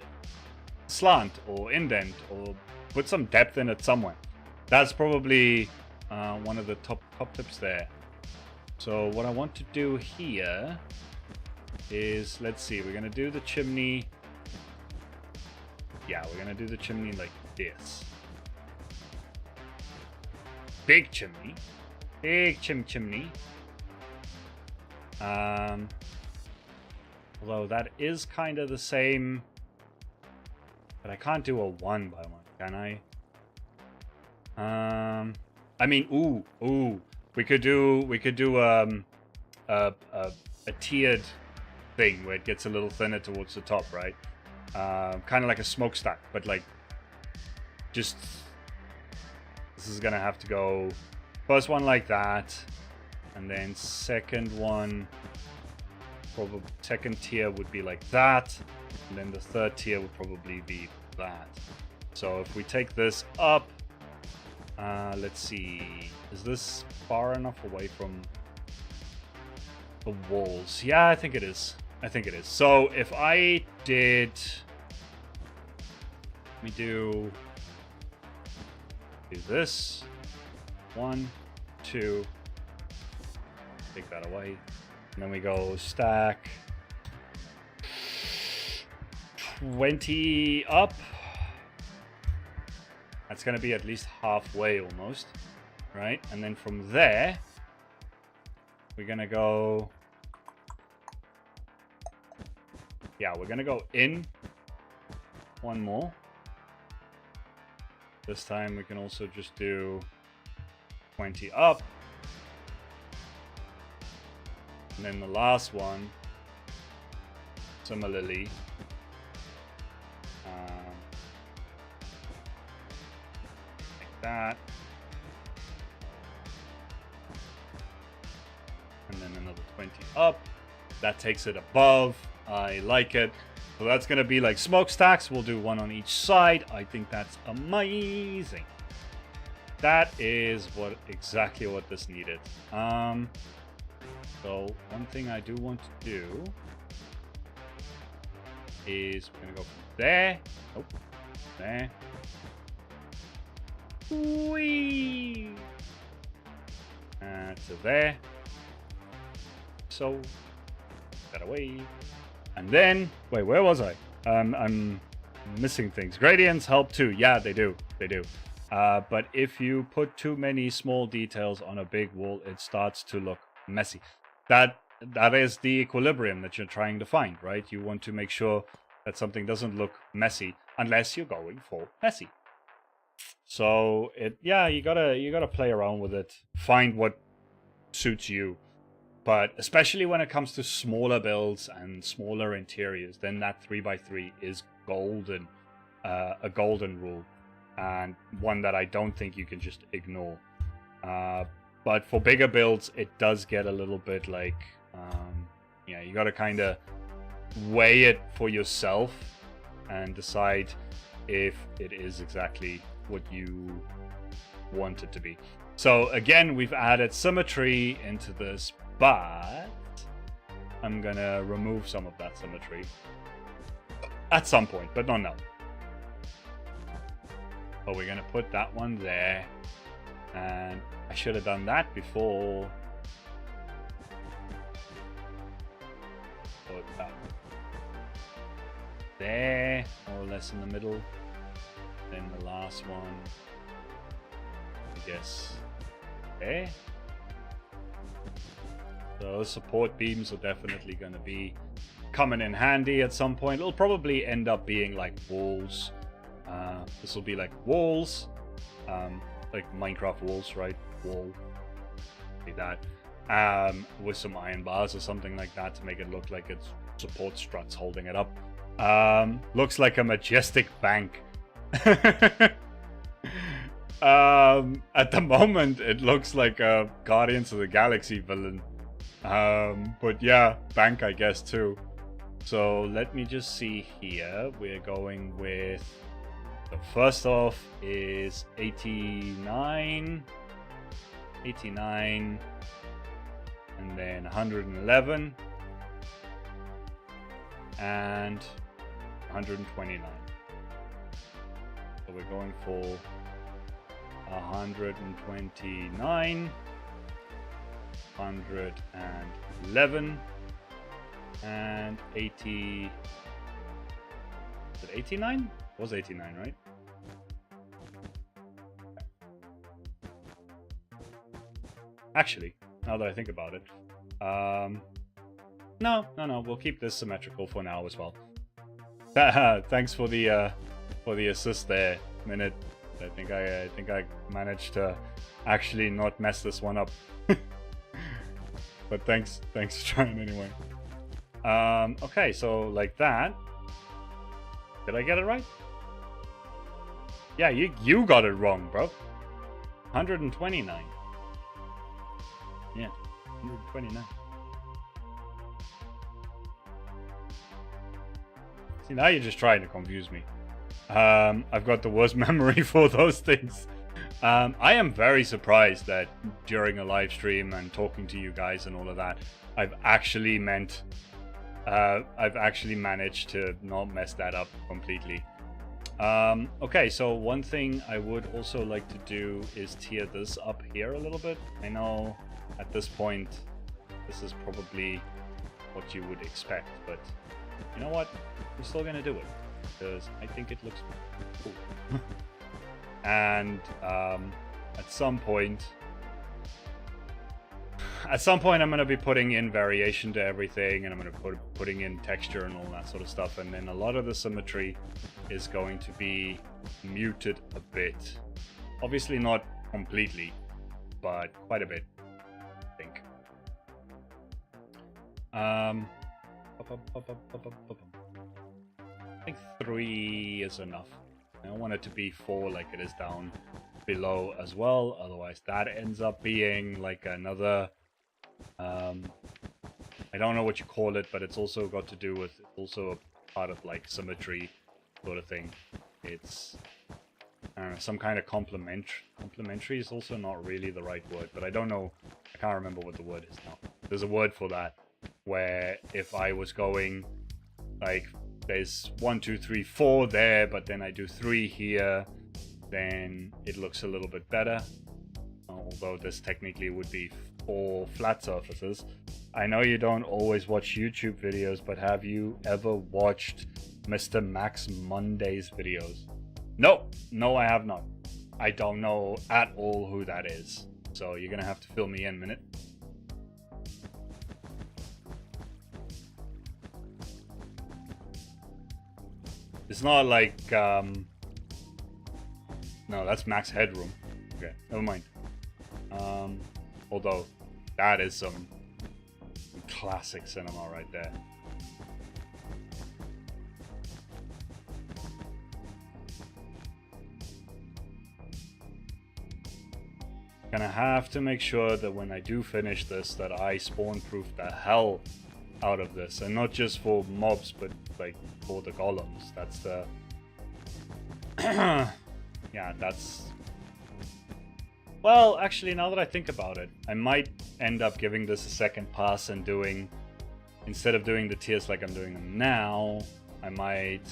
slant or indent or put some depth in it somewhere. That's probably one of the top tips there. So what I want to do here is, let's see, we're gonna do the chimney. Yeah, we're gonna do the chimney like this. Big chimney. Big chimney. Although that is kind of the same, but I can't do a 1 by 1, can I? I mean, ooh, we could do a tiered thing where it gets a little thinner towards the top, right? Kind of like a smokestack, but like, just, this is gonna have to go first one like that, and then second one, probably second tier would be like that, and then the third tier would probably be that. So if we take this up, let's see, is this far enough away from the walls? Yeah, I think it is. So if I did, let me do this, 1, 2, take that away, and then we go stack 20 up. That's going to be at least halfway almost, right? And then from there, we're going to go, yeah, we're going to go in one more. This time we can also just do 20 up. And then the last one, similarly, like that. And then another 20 up. That takes it above. I like it. So that's going to be like smokestacks. We'll do one on each side. I think that's amazing. That is exactly what this needed. So one thing I do want to do is we're going to go from there. Oh, there. Whee! To there. So, that away. And then, wait, where was I? I'm missing things. Gradients help too. Yeah, they do. But if you put too many small details on a big wall, it starts to look messy. That is the equilibrium that you're trying to find, right? You want to make sure that something doesn't look messy unless you're going for messy. So you gotta play around with it, find what suits you. But especially when it comes to smaller builds and smaller interiors, then that 3x3 is golden, a golden rule, and one that I don't think you can just ignore. But for bigger builds, it does get a little bit like, you got to kind of weigh it for yourself and decide if it is exactly what you want it to be. So again, we've added symmetry into this, but I'm gonna remove some of that symmetry at some point, but not now. But we're gonna put that one there, and I should have done that before. Put that there, more or less in the middle. Then the last one, I guess, there. Those support beams are definitely going to be coming in handy at some point. It'll probably end up being like walls. This will be like walls, like Minecraft walls, right? Wall, like that, with some iron bars or something like that to make it look like it's support struts holding it up. Looks like a majestic bank. At the moment, it looks like a Guardians of the Galaxy villain. But yeah, bank, I guess, too. So let me just see here. We're going with... So first off is 89. 89. And then 111. And 129. So we're going for 129, 111, and 80. Is it 89? It was 89, right? Actually, now that I think about it, no, we'll keep this symmetrical for now as well. Thanks for the assist there, Minute. I think I managed to actually not mess this one up. But thanks for trying anyway. Okay, so like that. Did I get it right? Yeah, you got it wrong, bro. 129. Yeah, 129. See, now you're just trying to confuse me. I've got the worst memory for those things. I am very surprised that during a live stream and talking to you guys and all of that, I've actually managed to not mess that up completely. Okay, so one thing I would also like to do is tier this up here a little bit. I know at this point, this is probably what you would expect, but you know what? I'm still gonna do it, because I think it looks cool. And at some point I'm going to be putting in variation to everything, and I'm going to putting in texture and all that sort of stuff, and then a lot of the symmetry is going to be muted a bit. Obviously not completely, but quite a bit, I think. I think 3 is enough. I don't want it to be 4 like it is down below as well, otherwise that ends up being like another I don't know what you call it, but it's also got to do with, it's also a part of like symmetry sort of thing. It's some kind of complementary is also not really the right word, but I don't know, I can't remember what the word is now. There's a word for that, where if I was going like there's 1, 2, 3, 4 there, but then I do 3 here, then it looks a little bit better. Although this technically would be 4 flat surfaces. I know you don't always watch YouTube videos, but have you ever watched Mr. Max Monday's videos? No, I have not. I don't know at all who that is. So you're gonna have to fill me in a minute. It's not like, no, that's Max Headroom. Okay, never mind. Although, that is some classic cinema right there. Gonna have to make sure that when I do finish this, that I spawn-proof the hell out of this, and not just for mobs, but like for the golems. That's the yeah, that's, well, actually, now that I think about it, I might end up giving this a second pass and doing, instead of doing the tiers like I'm doing them now, I might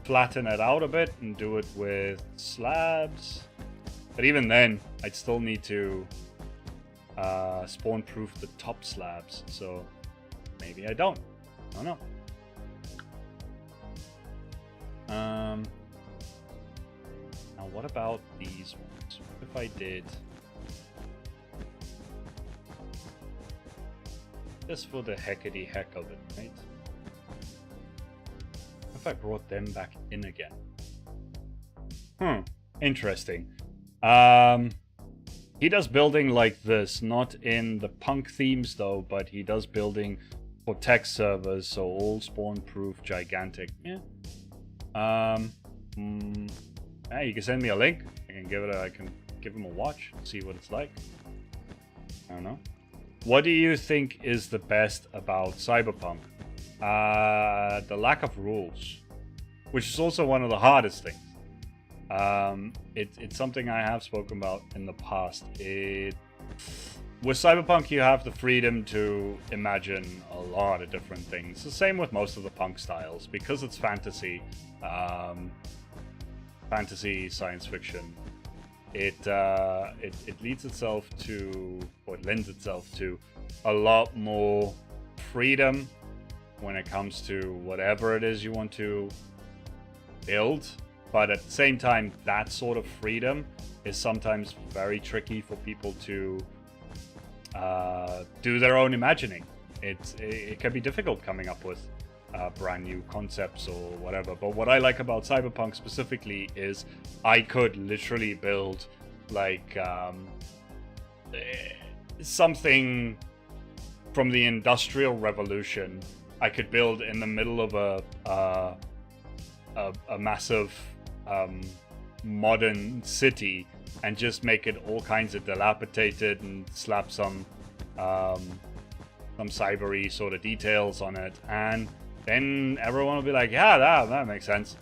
flatten it out a bit and do it with slabs. But even then, I'd still need to spawn-proof the top slabs, so maybe I don't. I don't know. Now what about these ones? What if I did just for the heckity heck of it, right? What if I brought them back in again? Interesting. He does building like this, not in the punk themes though, but he does building for tech servers, so all spawn proof, gigantic. Yeah. Hey, you can send me a link. I can give him a watch, see what it's like. I don't know. What do you think is the best about Cyberpunk? The lack of rules, which is also one of the hardest things. It's something I have spoken about in the past. With Cyberpunk, you have the freedom to imagine a lot of different things. The same with most of the punk styles, because it's fantasy, science fiction. It lends itself to a lot more freedom when it comes to whatever it is you want to build. But at the same time, that sort of freedom is sometimes very tricky for people to do their own imagining. It can be difficult coming up with brand new concepts or whatever. But what I like about Cyberpunk specifically is I could literally build like something from the Industrial Revolution. I could build in the middle of a massive modern city and just make it all kinds of dilapidated and slap some cybery sort of details on it, and then everyone will be like, yeah, that makes sense.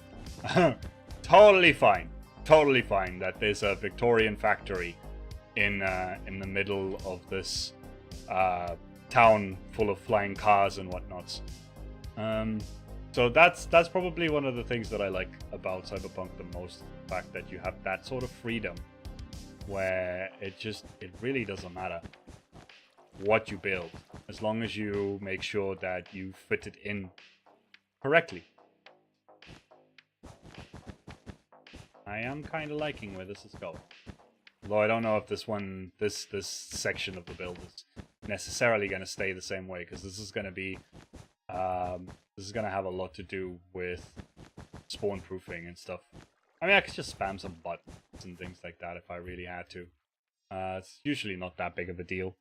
Totally fine that there's a Victorian factory in the middle of this town full of flying cars and whatnots. So that's probably one of the things that I like about Cyberpunk the most, the fact that you have that sort of freedom where it really doesn't matter what you build, as long as you make sure that you fit it in correctly. I am kind of liking where this is going. Although I don't know if this section of the build is necessarily going to stay the same way, because this is going to be this is going to have a lot to do with spawn proofing and stuff. I mean, I could just spam some buttons and things like that if I really had to. It's usually not that big of a deal.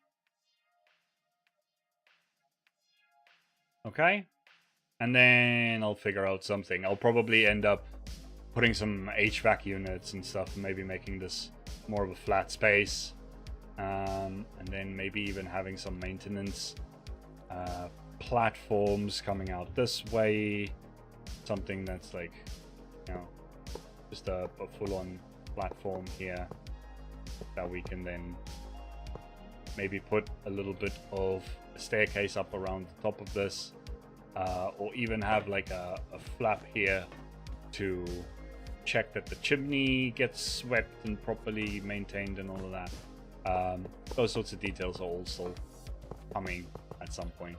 Okay. And then I'll figure out something. I'll probably end up putting some HVAC units and stuff, and maybe making this more of a flat space. And then maybe even having some maintenance platforms coming out this way. Something that's like, you know, just a full-on platform here that we can then maybe put a little bit of a staircase up around the top of this, or even have like a flap here to check that the chimney gets swept and properly maintained and all of that. Those sorts of details are also coming at some point.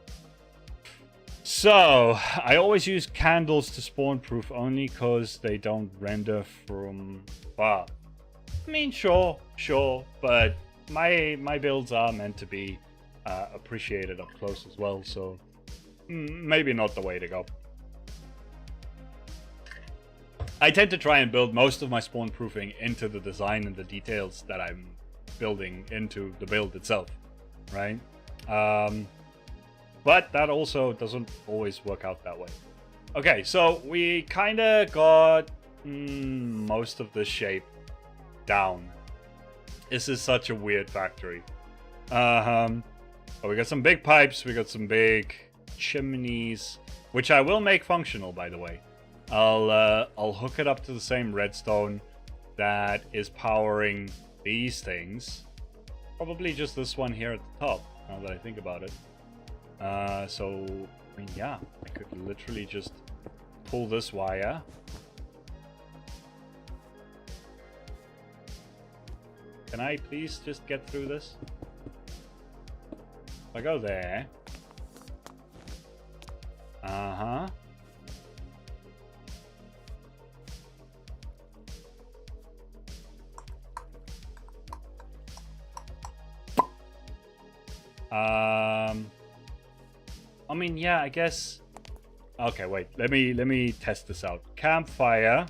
So, I always use candles to spawn proof only because they don't render from far. I mean, sure, but my builds are meant to be appreciated up close as well, so maybe not the way to go. I tend to try and build most of my spawn proofing into the design and the details that I'm building into the build itself, right? But that also doesn't always work out that way. Okay, so we kind of got most of the shape down. This is such a weird factory. But we got some big pipes, we got some big chimneys, which I will make functional, by the way. I'll hook it up to the same redstone that is powering these things. Probably just this one here at the top, now that I think about it. So, I mean, yeah, I could literally just pull this wire. Can I please just get through this? If I go there. Uh-huh. I mean, yeah, I guess. Okay, wait. Let me test this out. Campfire.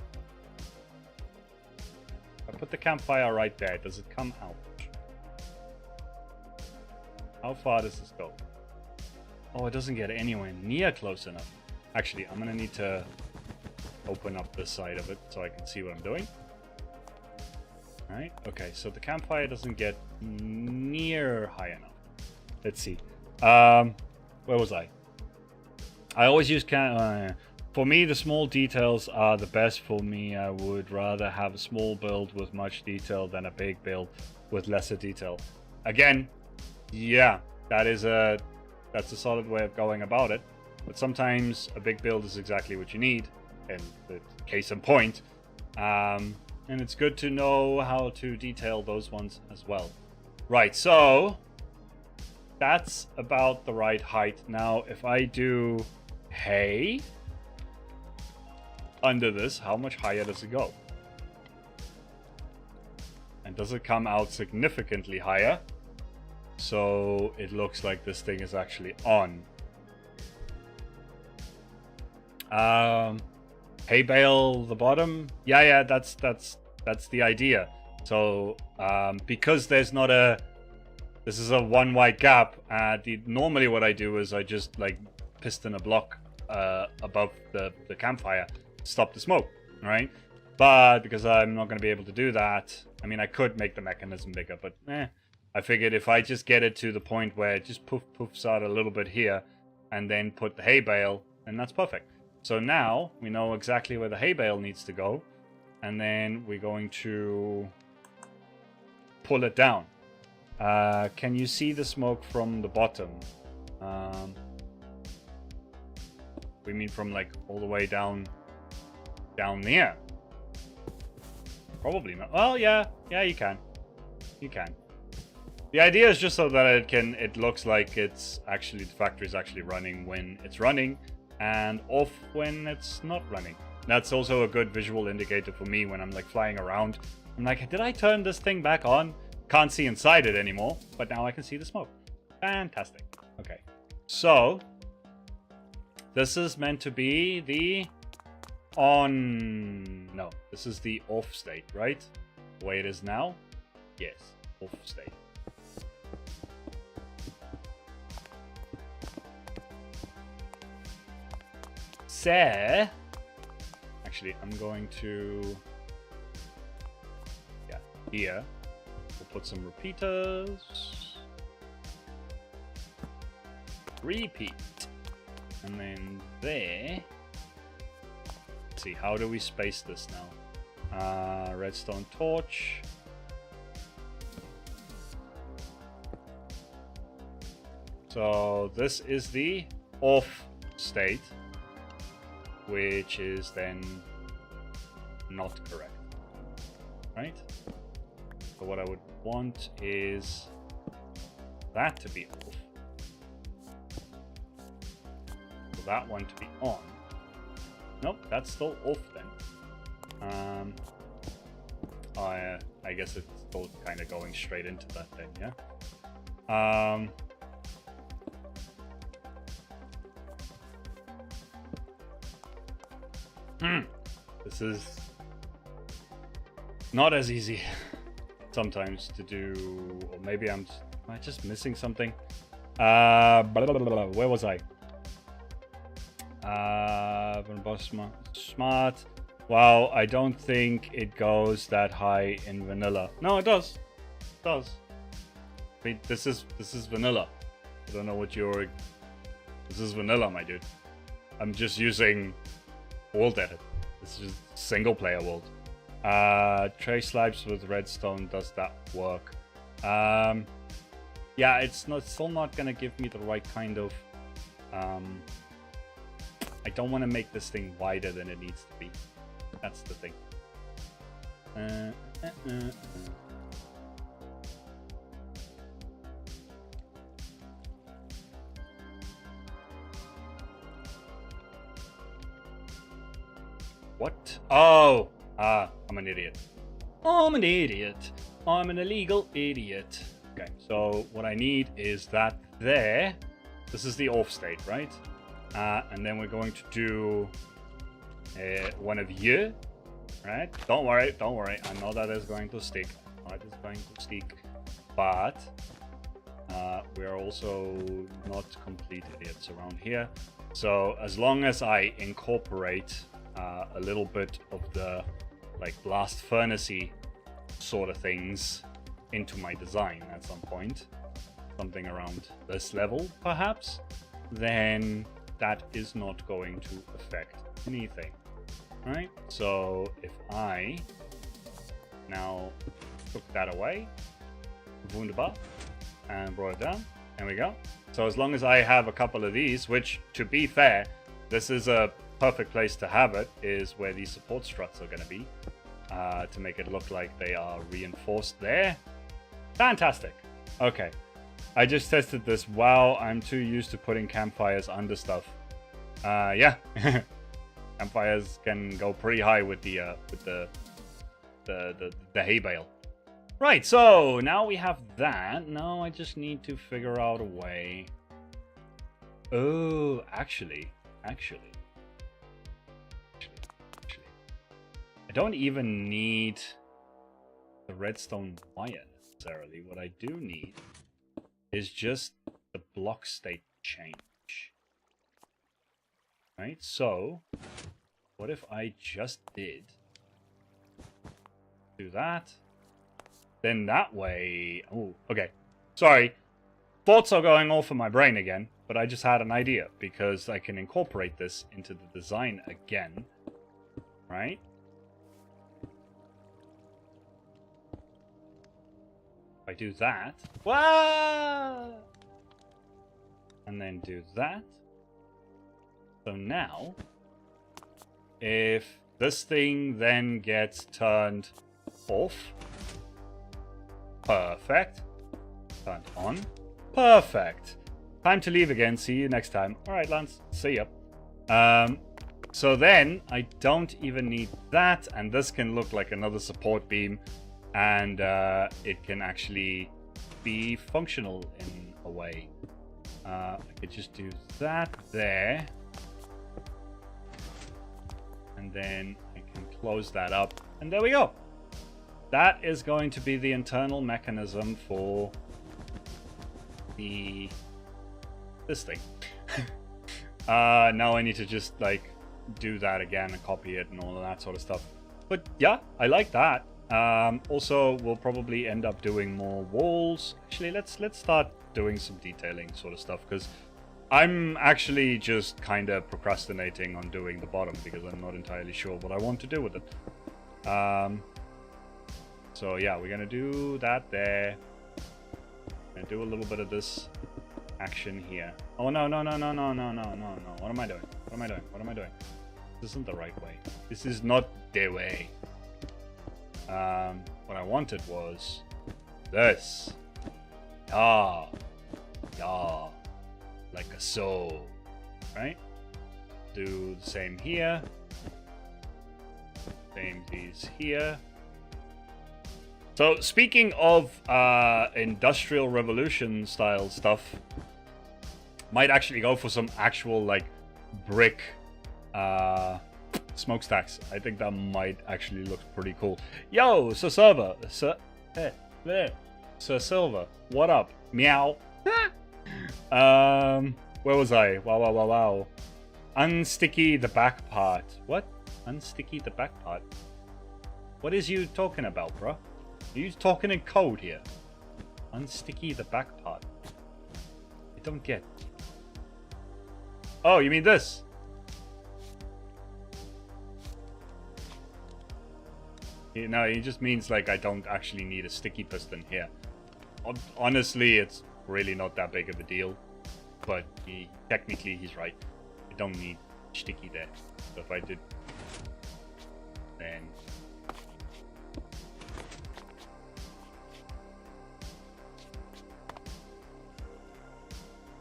I put the campfire right there. Does it come out? How far does this go? Oh, it doesn't get anywhere near close enough. Actually, I'm gonna need to open up this side of it so I can see what I'm doing. Right? Okay, so the campfire doesn't get near high enough. Let's see. Where was I? I always use for me, the small details are the best for me. I would rather have a small build with much detail than a big build with lesser detail. Again, yeah, that's a solid way of going about it. But sometimes a big build is exactly what you need, and the case in point. And it's good to know how to detail those ones as well. Right, so that's about the right height. Now, if I do hay under this, how much higher does it go? And does it come out significantly higher? So it looks like this thing is actually on. Hay bale the bottom. Yeah, that's the idea. So because there's not this is a one wide gap. Normally what I do is I just like piston a block above the campfire, stop the smoke, right? But because I'm not going to be able to do that, I mean, I could make the mechanism bigger, but I figured if I just get it to the point where it just poofs out a little bit here and then put the hay bale, then that's perfect. So now we know exactly where the hay bale needs to go, and then we're going to pull it down. Can you see the smoke from the bottom? We mean from like all the way down there? Probably not. Well, yeah, you can. The idea is just so that it looks like it's actually, the factory is actually running when it's running, and off when it's not running. That's also a good visual indicator for me when I'm like flying around. I'm like, did I turn this thing back on? Can't see inside it anymore, but now I can see the smoke. Fantastic. Okay, so this is meant to be the on. No, this is the off state, right? The way it is now. Yes, off state. So, actually, I'm going to, here, we'll put some repeaters. Repeat. And then there. Let's see, how do we space this now? Redstone torch. So this is the off state, which is then not correct, right? So what I would want is that to be off, so that one to be on. Nope, that's still off then. I guess it's still kind of going straight into that thing, yeah? This is not as easy sometimes to do, or maybe am I just missing something? Where was I? Smart. Wow, I don't think it goes that high in vanilla. No, it does. It does. I mean, this is vanilla. I don't know what this is vanilla, my dude. I'm just using world edit. This is just single player world. Tray slabs with redstone, does that work? Yeah, it's still not gonna give me the right kind of I don't want to make this thing wider than it needs to be. That's the thing. What? Oh! I'm an idiot. I'm an idiot. I'm an illegal idiot. Okay, so what I need is that there. This is the off state, right? And then we're going to do one of you, right? Don't worry. I know that is going to stick. But we're also not complete idiots around here. So as long as I incorporate a little bit of the like blast furnace-y sort of things into my design at some point, something around this level perhaps, then that is not going to affect anything, right? So if I now took that away, wunderbar, and brought it down, there we go. So as long as I have a couple of these, which to be fair, this is a perfect place to have it, is where these support struts are going to be, to make it look like they are reinforced there. Fantastic. Okay. I just tested this. Wow, I'm too used to putting campfires under stuff. Yeah. Campfires can go pretty high with the hay bale. Right, so now we have that. Now I just need to figure out a way. Oh, actually. I don't even need the redstone wire necessarily. What I do need is just the block state change. Right, so what if I just did do that? Then that way... Oh, okay. Sorry. Thoughts are going off in my brain again, but I just had an idea because I can incorporate this into the design again. Right? If I do that... Whoa! And then do that. So now, if this thing then gets turned off... Perfect. Turned on. Perfect. Time to leave again. See you next time. Alright, Lance. See ya. So then, I don't even need that, and this can look like another support beam, and it can actually be functional in a way. I could just do that there. And then I can close that up, and there we go. That is going to be the internal mechanism for this thing. Now I need to just like do that again and copy it and all of that sort of stuff. But yeah, I like that. Also, we'll probably end up doing more walls. Actually, let's start doing some detailing sort of stuff, because I'm actually just kind of procrastinating on doing the bottom because I'm not entirely sure what I want to do with it. So yeah, we're gonna do that there. Gonna do a little bit of this action here. Oh no. What am I doing? This isn't the right way. This is not the way. What I wanted was this. Yeah. Like a so. Right? Do the same here. Same these here. So, speaking of Industrial Revolution style stuff, might actually go for some actual, like, brick smokestacks. I think that might actually look pretty cool. Yo, Sir Silver. Sir Silver. What up? Meow. Where was I? Wow. Unsticky the back part. What? Unsticky the back part? What is you talking about, bro? Are you talking in code here? Unsticky the back part. I don't get. Oh, you mean this? No, it just means like I don't actually need a sticky piston here. Honestly, it's really not that big of a deal. But technically, he's right. I don't need sticky there. So if I did, then.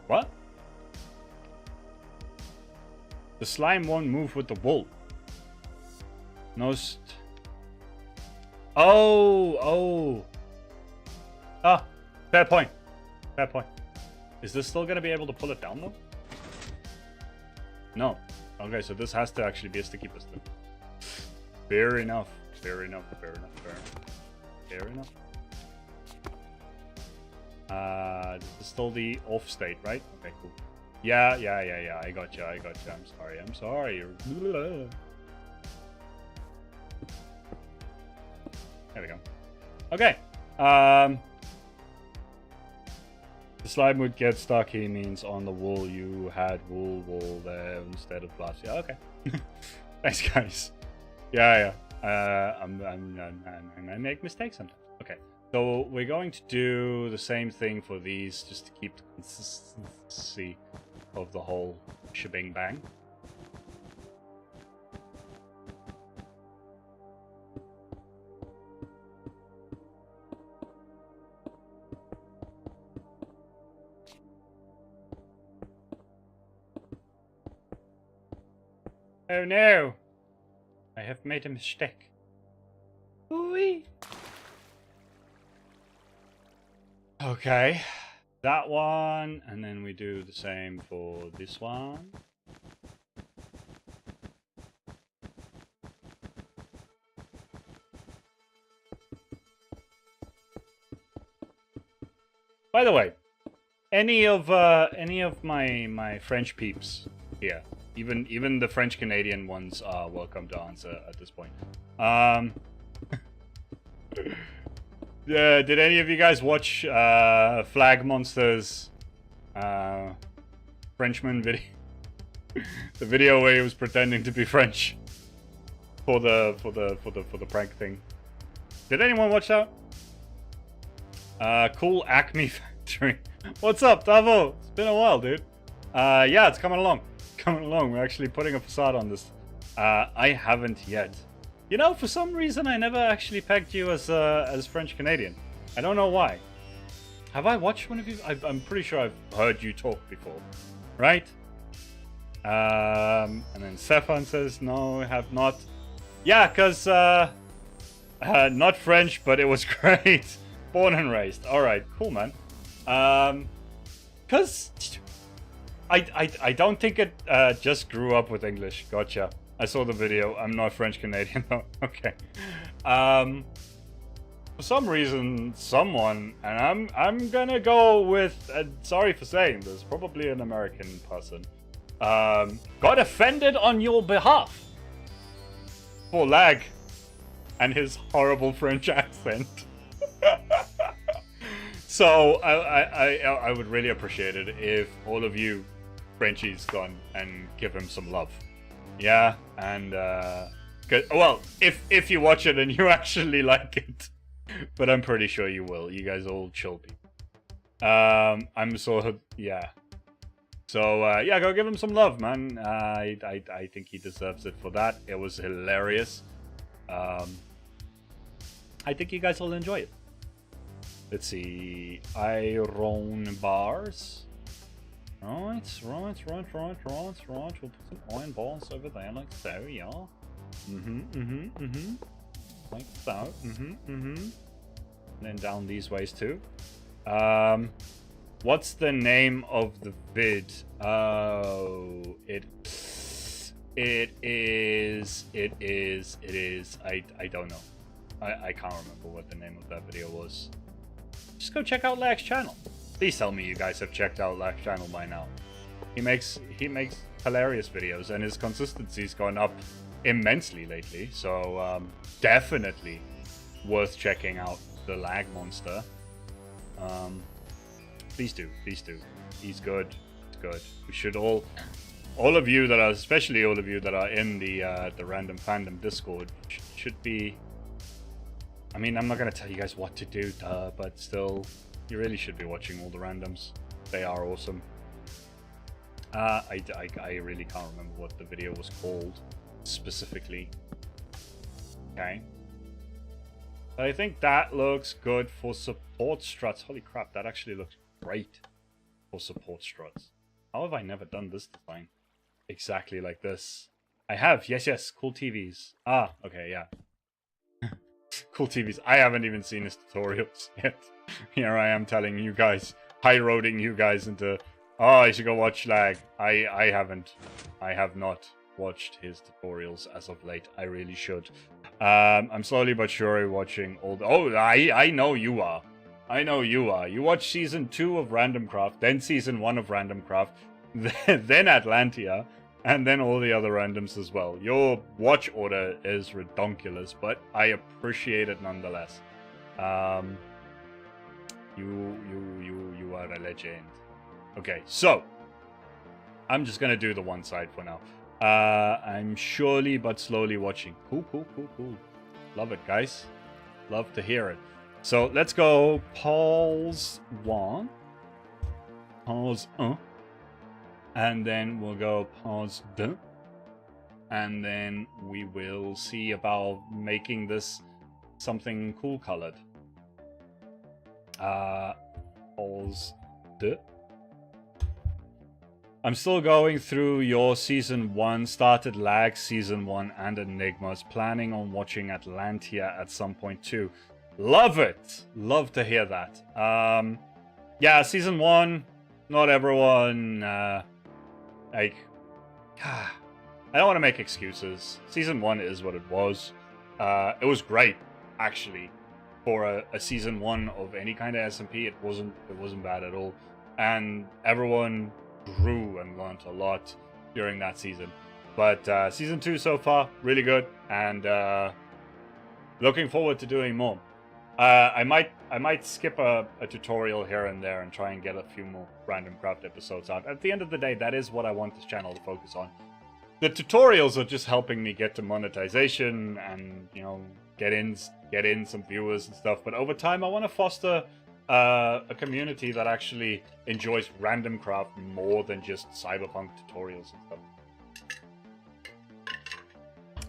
What? The slime won't move with the wool. Oh. Ah, fair point. Is this still going to be able to pull it down though? No. Okay, so this has to actually be a sticky piston. Fair enough. This is still the off state, right? Okay, cool. Yeah. I got you. I'm sorry. There we go. Okay. The slime would get stuck. He means on the wool. You had wool there instead of glass. Yeah. Okay. Thanks, guys. Yeah. I make mistakes sometimes. Okay. So we're going to do the same thing for these, just to keep the consistency of the whole shebang bang. Oh no! I have made a mistake. Ooh-wee. Okay, that one, and then we do the same for this one. By the way, any of my French peeps here, even the French Canadian ones are welcome to answer at this point. Did any of you guys watch Flag Monster's Frenchman video? The video where he was pretending to be French for the prank thing. Did anyone watch that? Cool Acme Factory. What's up, Davo? It's been a while, dude. Yeah, it's coming along. We're actually putting a facade on this. I haven't yet. You know, for some reason, I never actually pegged you as French Canadian. I don't know why. Have I watched one of you? I'm pretty sure I've heard you talk before, right? And then Stefan says, no, I have not. Yeah, because not French, but it was great. Born and raised. All right, cool, man. Because I don't think it just grew up with English. Gotcha. I saw the video. I'm not French Canadian though. Okay. For some reason, someone, and I'm gonna go with. Sorry for saying this. Probably an American person. Got offended on your behalf for Lag and his horrible French accent. So I would really appreciate it if all of you Frenchies gone and give him some love. Yeah, and well, if you watch it and you actually like it, but I'm pretty sure you will. You guys are all chill people. I'm sort of, yeah. So yeah, go give him some love, man. I think he deserves it for that. It was hilarious. I think you guys will enjoy it. Let's see, iron bars. Right. We'll put some iron bars over there like so, yeah. Like so. And then down these ways too. What's the name of the vid? Oh, it is. I don't know. I can't remember what the name of that video was. Just go check out Lag's channel. Please tell me you guys have checked out Lag's channel by now. He makes hilarious videos, and his consistency's gone up immensely lately. So definitely worth checking out the Lag Monster. Please do. He's good. It's good. We should all of you that are, especially all of you that are in the Random Fandom Discord, should be. I mean, I'm not gonna tell you guys what to do, but still, you really should be watching all the randoms. They are awesome. I really can't remember what the video was called specifically. Okay. I think that looks good for support struts. Holy crap, that actually looks great for support struts. How have I never done this design exactly like this? I have, yes, cool TVs. Ah, okay, yeah. Cool TVs. I haven't even seen his tutorials yet. Here I am telling you guys, high-roading you guys into, oh, you should go watch Lag. I haven't. I have not watched his tutorials as of late. I really should. I'm slowly but surely watching all the... Oh, I know you are. I know you are. You watch Season 2 of Randomcraft, then Season 1 of Randomcraft, then Atlantia, and then all the other randoms as well. Your watch order is redonkulous, but I appreciate it nonetheless. You are a legend. Okay, so I'm just gonna do the one side for now. I'm surely but slowly watching. Cool. Love it, guys. Love to hear it. So let's go pause 1, pause 1, and then we'll go pause 2, and then we will see about making this something cool colored. Pause 2. I'm still going through your Season 1, started Lag Season 1 and Enigmas, planning on watching Atlantia at some point too. Love it! Love to hear that. Yeah, Season 1, not everyone, like, I don't want to make excuses. Season 1 is what it was. It was great, actually. For a Season 1 of any kind of SMP, it wasn't bad at all. And everyone grew and learned a lot during that season. But Season 2 so far, really good, and looking forward to doing more. I might skip a tutorial here and there and try and get a few more Randomcraft episodes out. At the end of the day, that is what I want this channel to focus on. The tutorials are just helping me get to monetization and, you know, get in some viewers and stuff. But over time, I want to foster a community that actually enjoys Randomcraft more than just cyberpunk tutorials and stuff.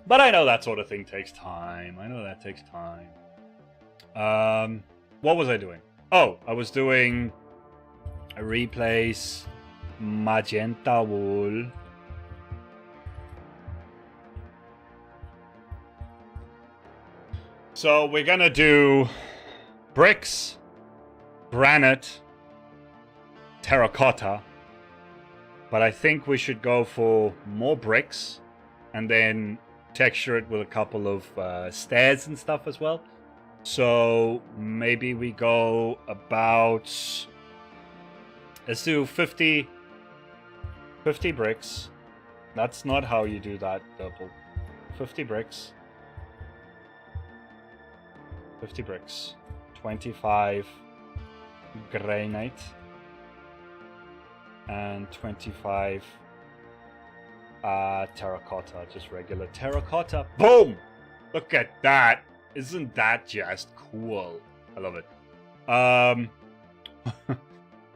But I know that sort of thing takes time. I know that takes time. What was I doing? Oh, I was doing a replace magenta wool. So we're gonna do bricks, granite, terracotta, but I think we should go for more bricks and then texture it with a couple of stairs and stuff as well. So maybe we go about, let's do 50 bricks. That's not how you do that, Derpol. 50 bricks. 50 bricks. 25 granite. And 25 terracotta. Just regular terracotta. Boom! Look at that. Isn't that just cool? I love it.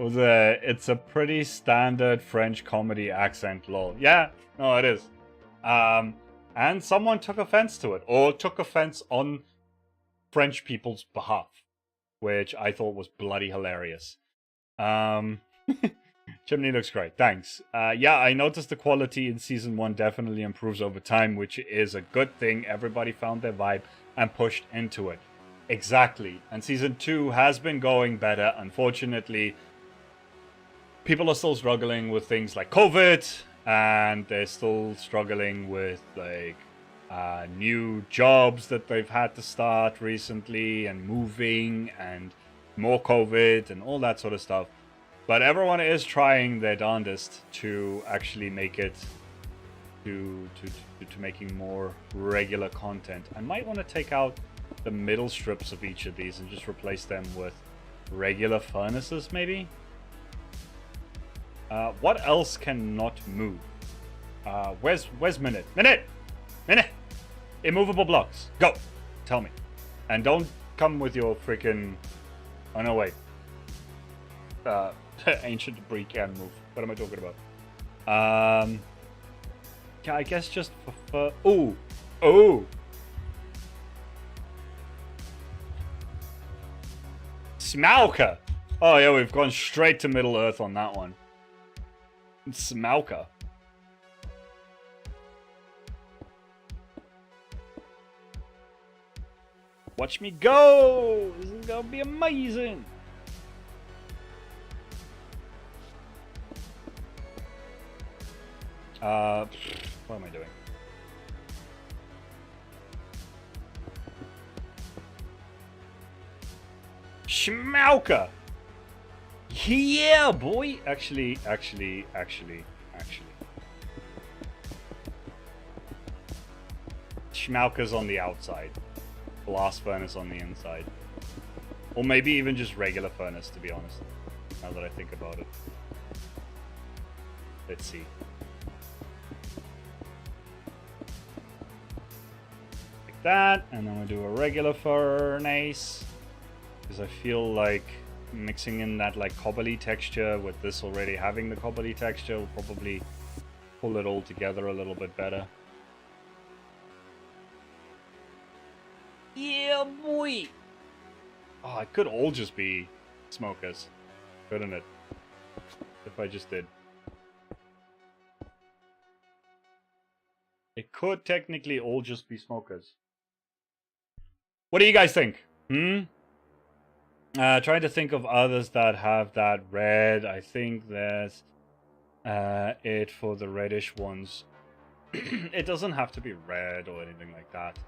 It's a pretty standard French comedy accent, lol. Yeah, no, it is. And someone took offense to it, or took offense on French people's behalf, which I thought was bloody hilarious. Chimney looks great, thanks. Yeah, I noticed the quality in Season 1 definitely improves over time, which is a good thing. Everybody found their vibe and pushed into it. Exactly. And Season 2 has been going better. Unfortunately, people are still struggling with things like COVID, and they're still struggling with like new jobs that they've had to start recently, and moving, and more COVID, and all that sort of stuff. But everyone is trying their darndest to actually make it to making more regular content. I might want to take out the middle strips of each of these and just replace them with regular furnaces, maybe? What else cannot move? Where's Minute? Minute! Immovable blocks. Go! Tell me. And don't come with your freaking... Oh, no, wait. Ancient debris can move. What am I talking about? Yeah, I guess just for... Ooh! Ooh! Smalka! Oh, yeah, we've gone straight to Middle Earth on that one. Smalka. Watch me go! This is gonna be amazing! What am I doing? Schmauka! Yeah, boy! Actually. Schmauka's on the outside. Blast furnace on the inside. Or maybe even just regular furnace, to be honest. Now that I think about it. Let's see. Like that, and then we'll do a regular furnace. Because I feel like mixing in that like cobbly texture with this already having the cobbly texture will probably pull it all together a little bit better. Yeah, boy! Oh, it could all just be smokers, couldn't it? If I just did. It could technically all just be smokers. What do you guys think? Trying to think of others that have that red. I think there's it for the reddish ones. It doesn't have to be red or anything like that.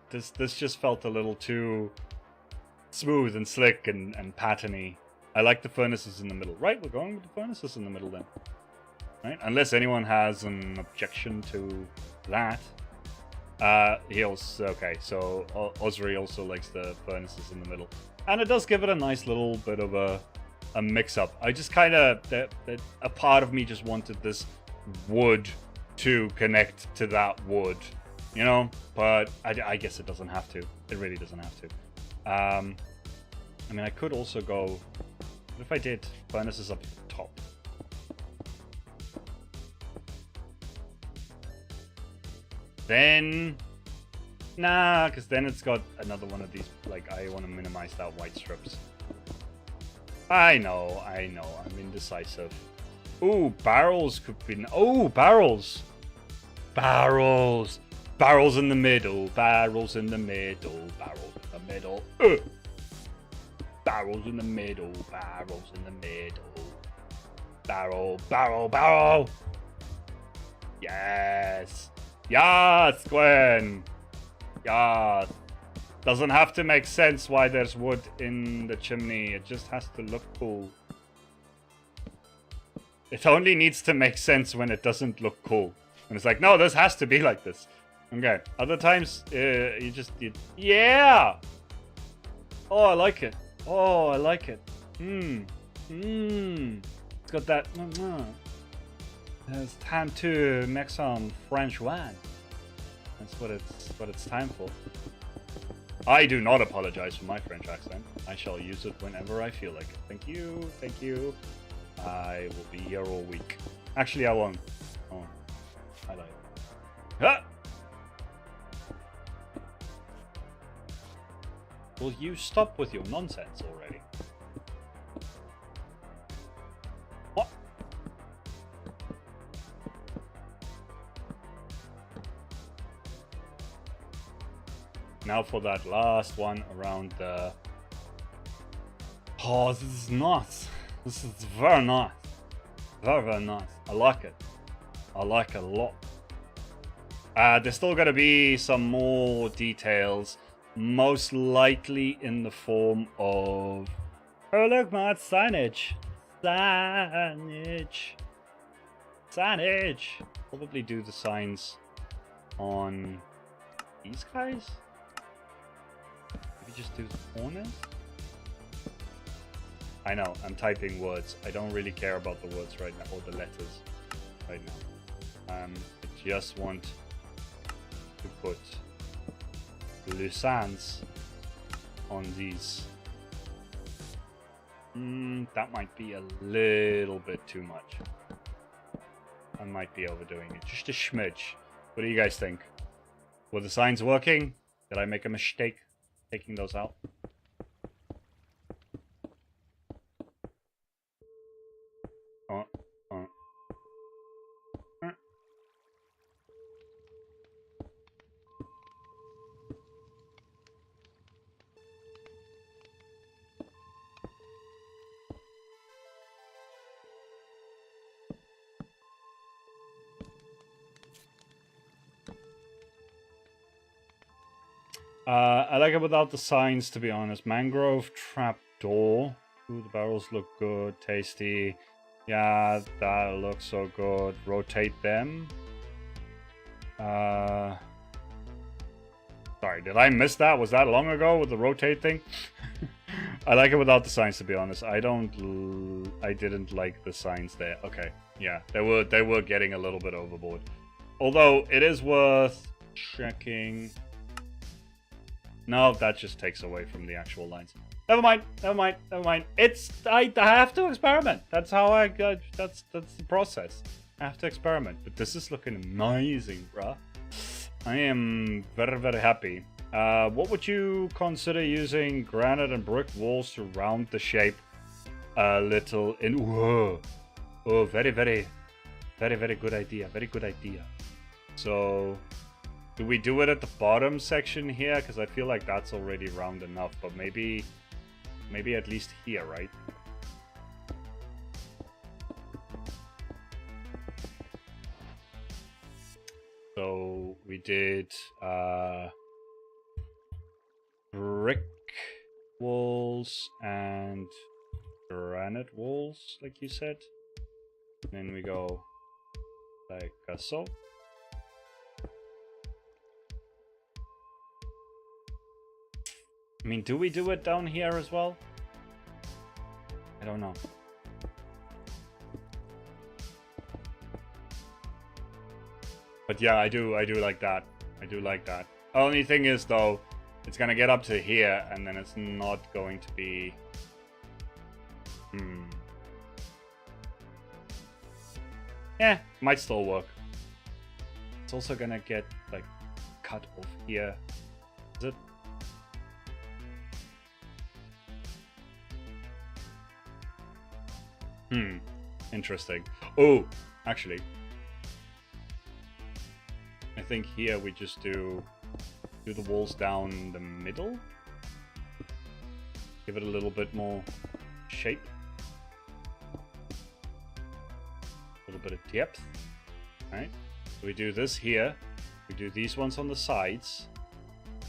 This just felt a little too smooth and slick and patterny. I like the furnaces in the middle. Right, we're going with the furnaces in the middle then. Right, unless anyone has an objection to that. He also, okay, so Osri also likes the furnaces in the middle. And it does give it a nice little bit of a mix-up. I just kind of, a part of me just wanted this wood to connect to that wood, you know? But I guess it doesn't have to. It really doesn't have to. I mean, I could also go, what if I did furnaces up top? Then, nah, because then it's got another one of these, like, I want to minimize that white strips. I know, I'm indecisive. Ooh, barrels could be, oh, barrels! Barrels! Barrels in the middle, barrels in the middle, barrels in the middle. Barrels in the middle, barrels in the middle. Barrel, barrel, barrel! Yes! Yes, Gwen! Yes! Doesn't have to make sense why there's wood in the chimney. It just has to look cool. It only needs to make sense when it doesn't look cool. And it's like, no, this has to be like this. Okay. Other times, yeah! Oh, I like it. Oh, I like it. It's got that... It's time to make some French wine. That's what it's time for. I do not apologize for my French accent. I shall use it whenever I feel like it. Thank you, thank you. I will be here all week. Actually, I won't. Oh, I like it. Ah! Will you stop with your nonsense already? What? Now for that last one around the... Oh, this is nice. This is very nice. Very, very nice. I like it. I like it a lot. There's still going to be some more details. Most likely in the form of... Oh, look, man, it's signage. Signage. Signage. Probably do the signs on these guys. Maybe just do the corners. I know, I'm typing words. I don't really care about the words right now, or the letters right now. I just want to put Lucans on these. That might be a little bit too much. I might be overdoing it. Just a smidge. What do you guys think? Were the signs working? Did I make a mistake taking those out? I like it without the signs, to be honest. Mangrove trapdoor. Ooh, the barrels look good. Tasty. Yeah, that looks so good. Rotate them. Sorry, did I miss that? Was that long ago with the rotate thing? I like it without the signs, to be honest. I didn't like the signs there. Okay, yeah, they were getting a little bit overboard. Although it is worth checking. No, that just takes away from the actual lines. Never mind. I have to experiment. That's how I got. That's the process. I have to experiment. But this is looking amazing, bruh. I am very, very happy. What would you consider using granite and brick walls to round the shape a little in? Whoa. Oh, very, very good idea. Very good idea. So, do we do it at the bottom section here? Because I feel like that's already round enough. But maybe at least here, right? So we did brick walls and granite walls, like you said. Then we go like so. I mean, do we do it down here as well? I don't know. But yeah, I do like that. I do like that. Only thing is, though, it's gonna get up to here, and then it's not going to be... Yeah, might still work. It's also gonna get, like, cut off here. Is it? Interesting. Oh, actually... I think here we just do the walls down the middle. Give it a little bit more shape. A little bit of depth. Right? So we do this here. We do these ones on the sides.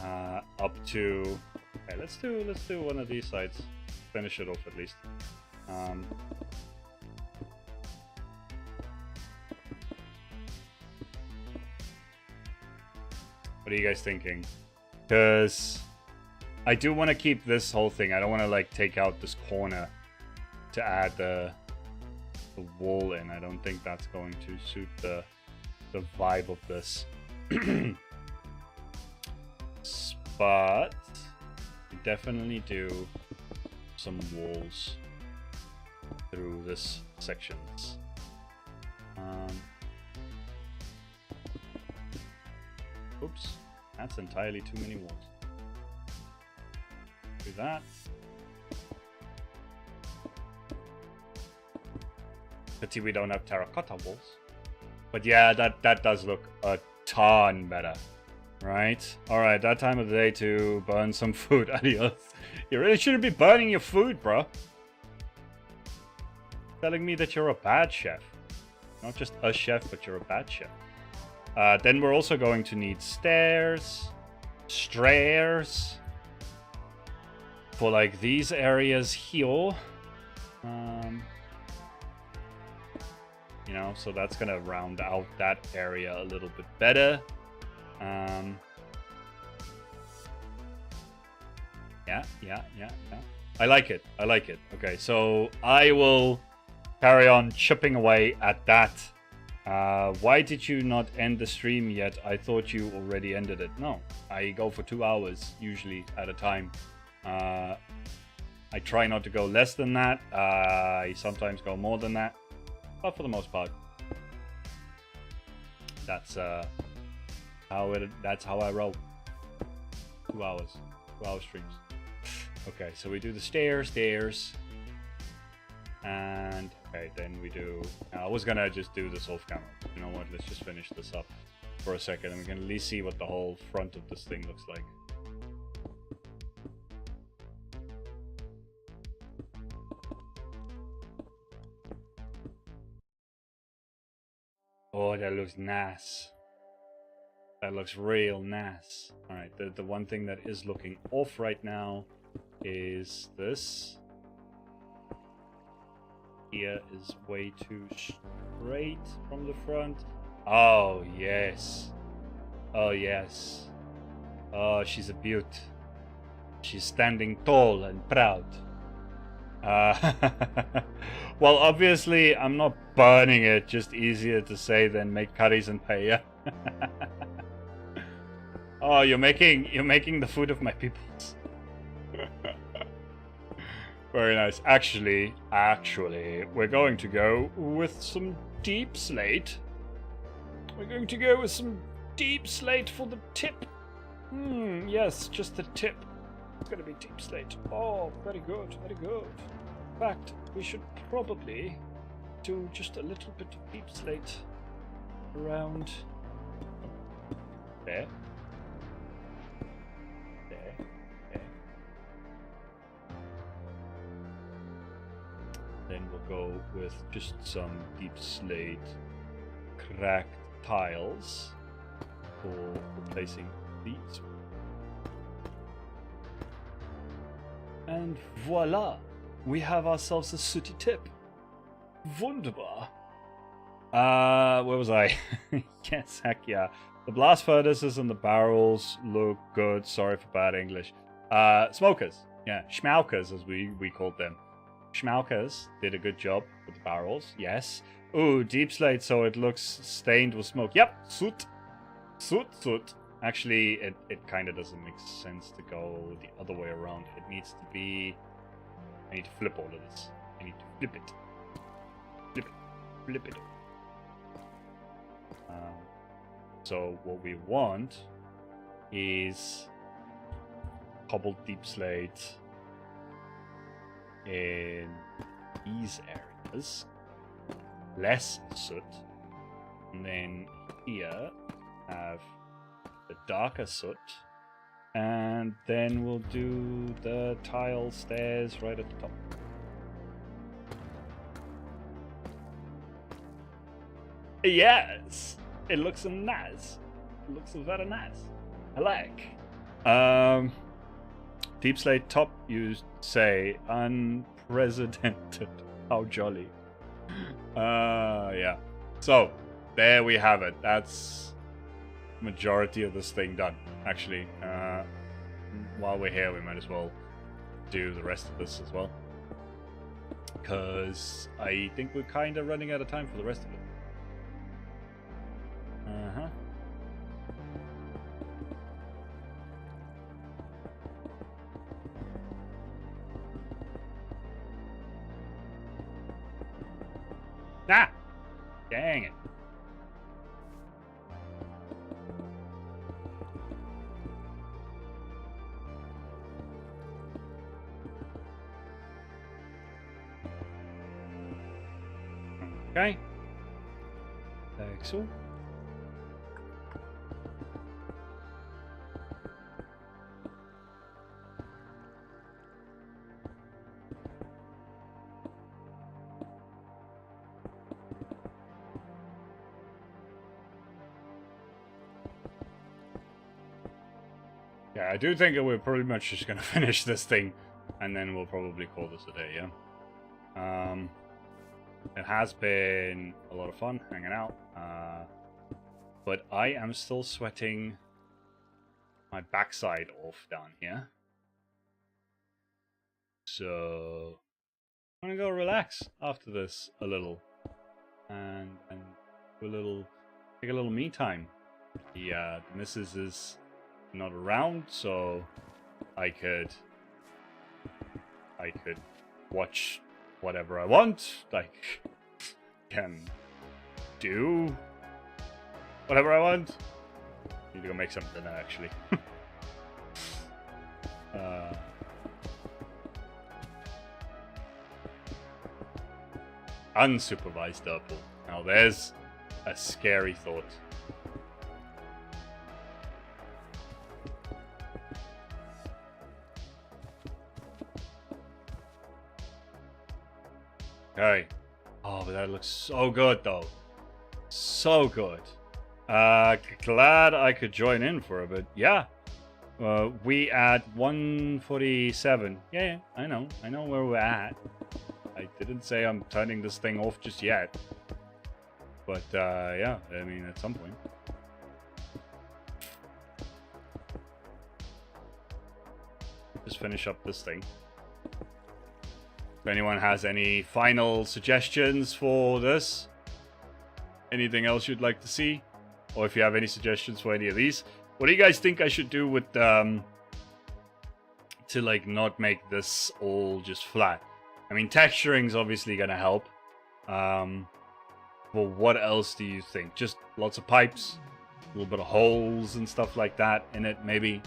Up to... Okay, let's do one of these sides. Finish it off at least. What are you guys thinking? Because I do want to keep this whole thing. I don't want to like take out this corner to add the wall in. I don't think that's going to suit the vibe of this. But we definitely do some walls through this sections. Oops, that's entirely too many walls. Do that. Pity we don't have terracotta walls. But yeah, that does look a ton better. Right? Alright, that time of the day to burn some food. Adios. You really shouldn't be burning your food, bro. Telling me that you're a bad chef. Not just a chef, but you're a bad chef. Then we're also going to need stairs, for like these areas here. You know, so that's gonna round out that area a little bit better. Yeah. I like it. Okay, so I will carry on chipping away at that. Why did you not end the stream yet? I thought you already ended it. No, I go for 2 hours usually at a time. I try not to go less than that. I sometimes go more than that, but for the most part, that's how I roll. 2 hours, 2-hour streams. Okay, so we do the stairs. And okay, then we do... I was gonna just do this off camera. You know what, let's just finish this up for a second and we can at least see what the whole front of this thing looks like. Oh, that looks nice. That looks real nice. Alright, the one thing that is looking off right now is this. Here is way too straight from the front. Oh, yes. Oh, yes. Oh, she's a beaut. She's standing tall and proud. Well, obviously, I'm not burning it. Just easier to say than make curries and paella. Oh, you're making the food of my peoples. Very nice. Actually, we're going to go with some deep slate. We're going to go with some deep slate for the tip. Yes, just the tip. It's gonna be deep slate. Oh, very good, very good. In fact, we should probably do just a little bit of deep slate around there. Then we'll go with just some deep slate cracked tiles for replacing these. And voila! We have ourselves a sooty tip. Wunderbar! Where was I? Yes, heck yeah. The blast furnaces and the barrels look good. Sorry for bad English. Smokers. Yeah, schmaukers as we called them. Schmaukers did a good job with the barrels. Yes. Ooh, deep slate, so it looks stained with smoke. Yep, soot. Soot. Actually, it kind of doesn't make sense to go the other way around. It needs to be... I need to flip all of this. I need to flip it. Flip it. So what we want is cobbled deep slate in these areas. Less soot. And then here have the darker soot, and then we'll do the tile stairs right at the top. Yes, it looks nice. It looks very nice. I like. Deep slate top, you say. Unprecedented. How jolly. Yeah. So there we have it. That's majority of this thing done. Actually, while we're here, we might as well do the rest of this as well, because I think we're kind of running out of time for the rest of it. Ah! Dang it. Okay. Like so. Yeah, I do think that we're pretty much just gonna finish this thing, and then we'll probably call this a day, yeah? It has been a lot of fun hanging out, but I am still sweating my backside off down here. So I'm gonna go relax after this a little, and take a little me time. The missus is not around, so I could watch whatever I want. Like, can do whatever I want. Need to go make some dinner, actually. Unsupervised Derpol. Now there's a scary thought. Okay. Oh, but that looks so good, though. So good. Glad I could join in for a bit. Yeah. We at 147. Yeah, I know where we're at. I didn't say I'm turning this thing off just yet. But, yeah, I mean, at some point. just finish up this thing. If anyone has any final suggestions for this, anything else you'd like to see, or if you have any suggestions for any of these, what do you guys think I should do with to like not make this all just flat? I mean, texturing's obviously gonna help. Well, what else do you think? Just lots of pipes, a little bit of holes and stuff like that in it, maybe.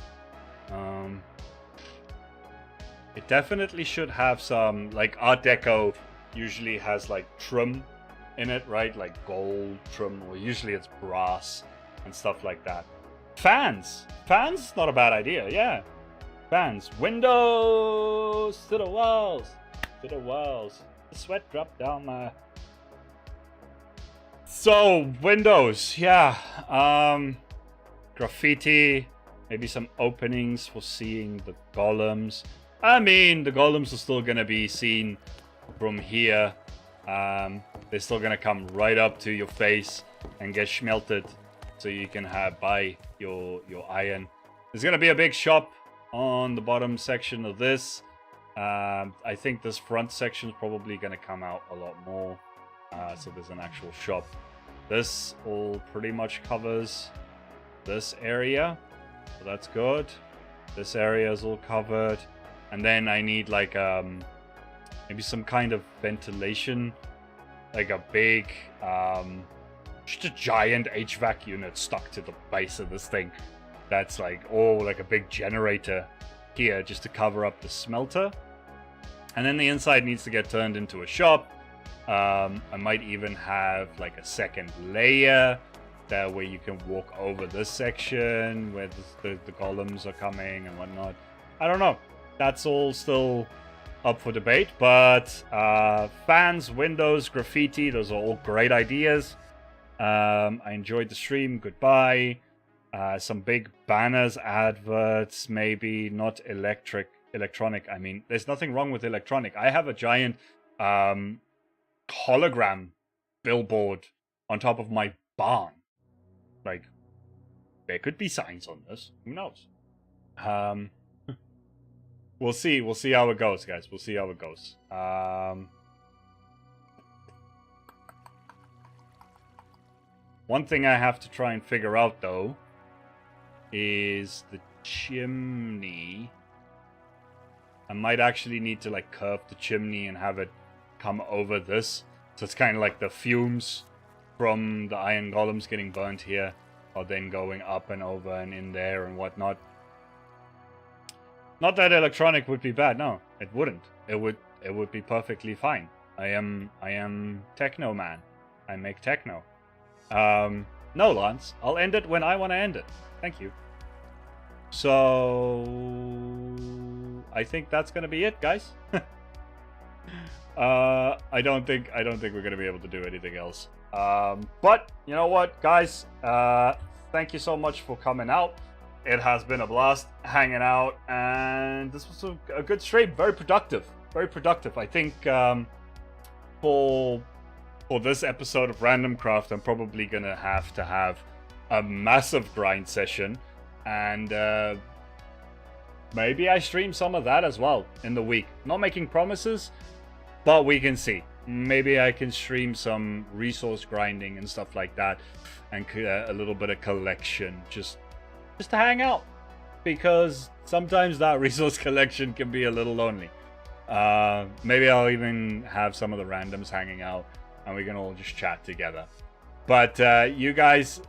It definitely should have some, like Art Deco usually has like trim in it, right? Like gold trim, or usually it's brass and stuff like that. Fans! Fans, not a bad idea, yeah. Fans. Windows to the walls. To the walls. The sweat dropped down my... So, windows, yeah. Graffiti, maybe some openings for seeing the golems. I mean, the golems are still gonna be seen from here. They're still gonna come right up to your face and get smelted, so you can buy your iron. There's gonna be a big shop on the bottom section of this. I think this front section is probably gonna come out a lot more. So there's an actual shop. This all pretty much covers this area, so that's good. This area is all covered, and then I need like maybe some kind of ventilation, like a big just a giant HVAC unit stuck to the base of this thing. That's like like a big generator here just to cover up the smelter, and then the inside needs to get turned into a shop. I might even have like a second layer there where you can walk over this section where the golems are coming and whatnot. I don't know. That's all still up for debate, but fans, windows, graffiti, those are all great ideas. I enjoyed the stream. Goodbye. Some big banners, adverts, maybe not electronic. I mean, there's nothing wrong with electronic. I have a giant hologram billboard on top of my barn. Like, there could be signs on this. Who knows? We'll see. We'll see how it goes, guys. We'll see how it goes. One thing I have to try and figure out, though, is the chimney. I might actually need to, like, curve the chimney and have it come over this. So it's kind of like the fumes from the iron golems getting burnt here are then going up and over and in there and whatnot. Not that electronic would be bad, no, it wouldn't. It would be perfectly fine. I am techno man. I make techno. No, Lance, I'll end it when I want to end it. Thank you. So I think that's gonna be it, guys. I don't think we're gonna be able to do anything else. But you know what, guys? Thank you so much for coming out. It has been a blast hanging out, and this was a good stream. Very productive. Very productive. I think for this episode of Randomcraft, I'm probably gonna have to have a massive grind session, and maybe I stream some of that as well in the week. Not making promises, but we can see. Maybe I can stream some resource grinding and stuff like that, and a little bit of collection, just to hang out, because sometimes that resource collection can be a little lonely. Maybe I'll even have some of the randoms hanging out, and we can all just chat together. But you guys,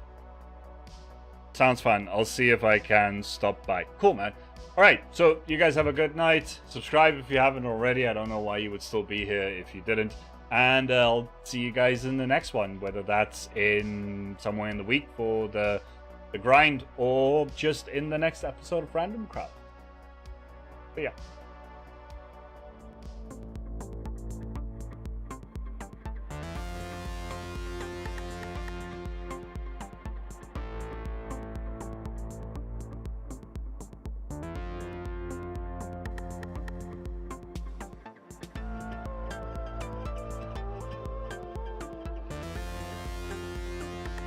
sounds fun. I'll see if I can stop by. Cool, man. All right, so you guys have a good night. Subscribe if you haven't already. I don't know why you would still be here if you didn't. And I'll see you guys in the next one, whether that's in somewhere in the week for the grind or just in the next episode of Randomcraft. But yeah.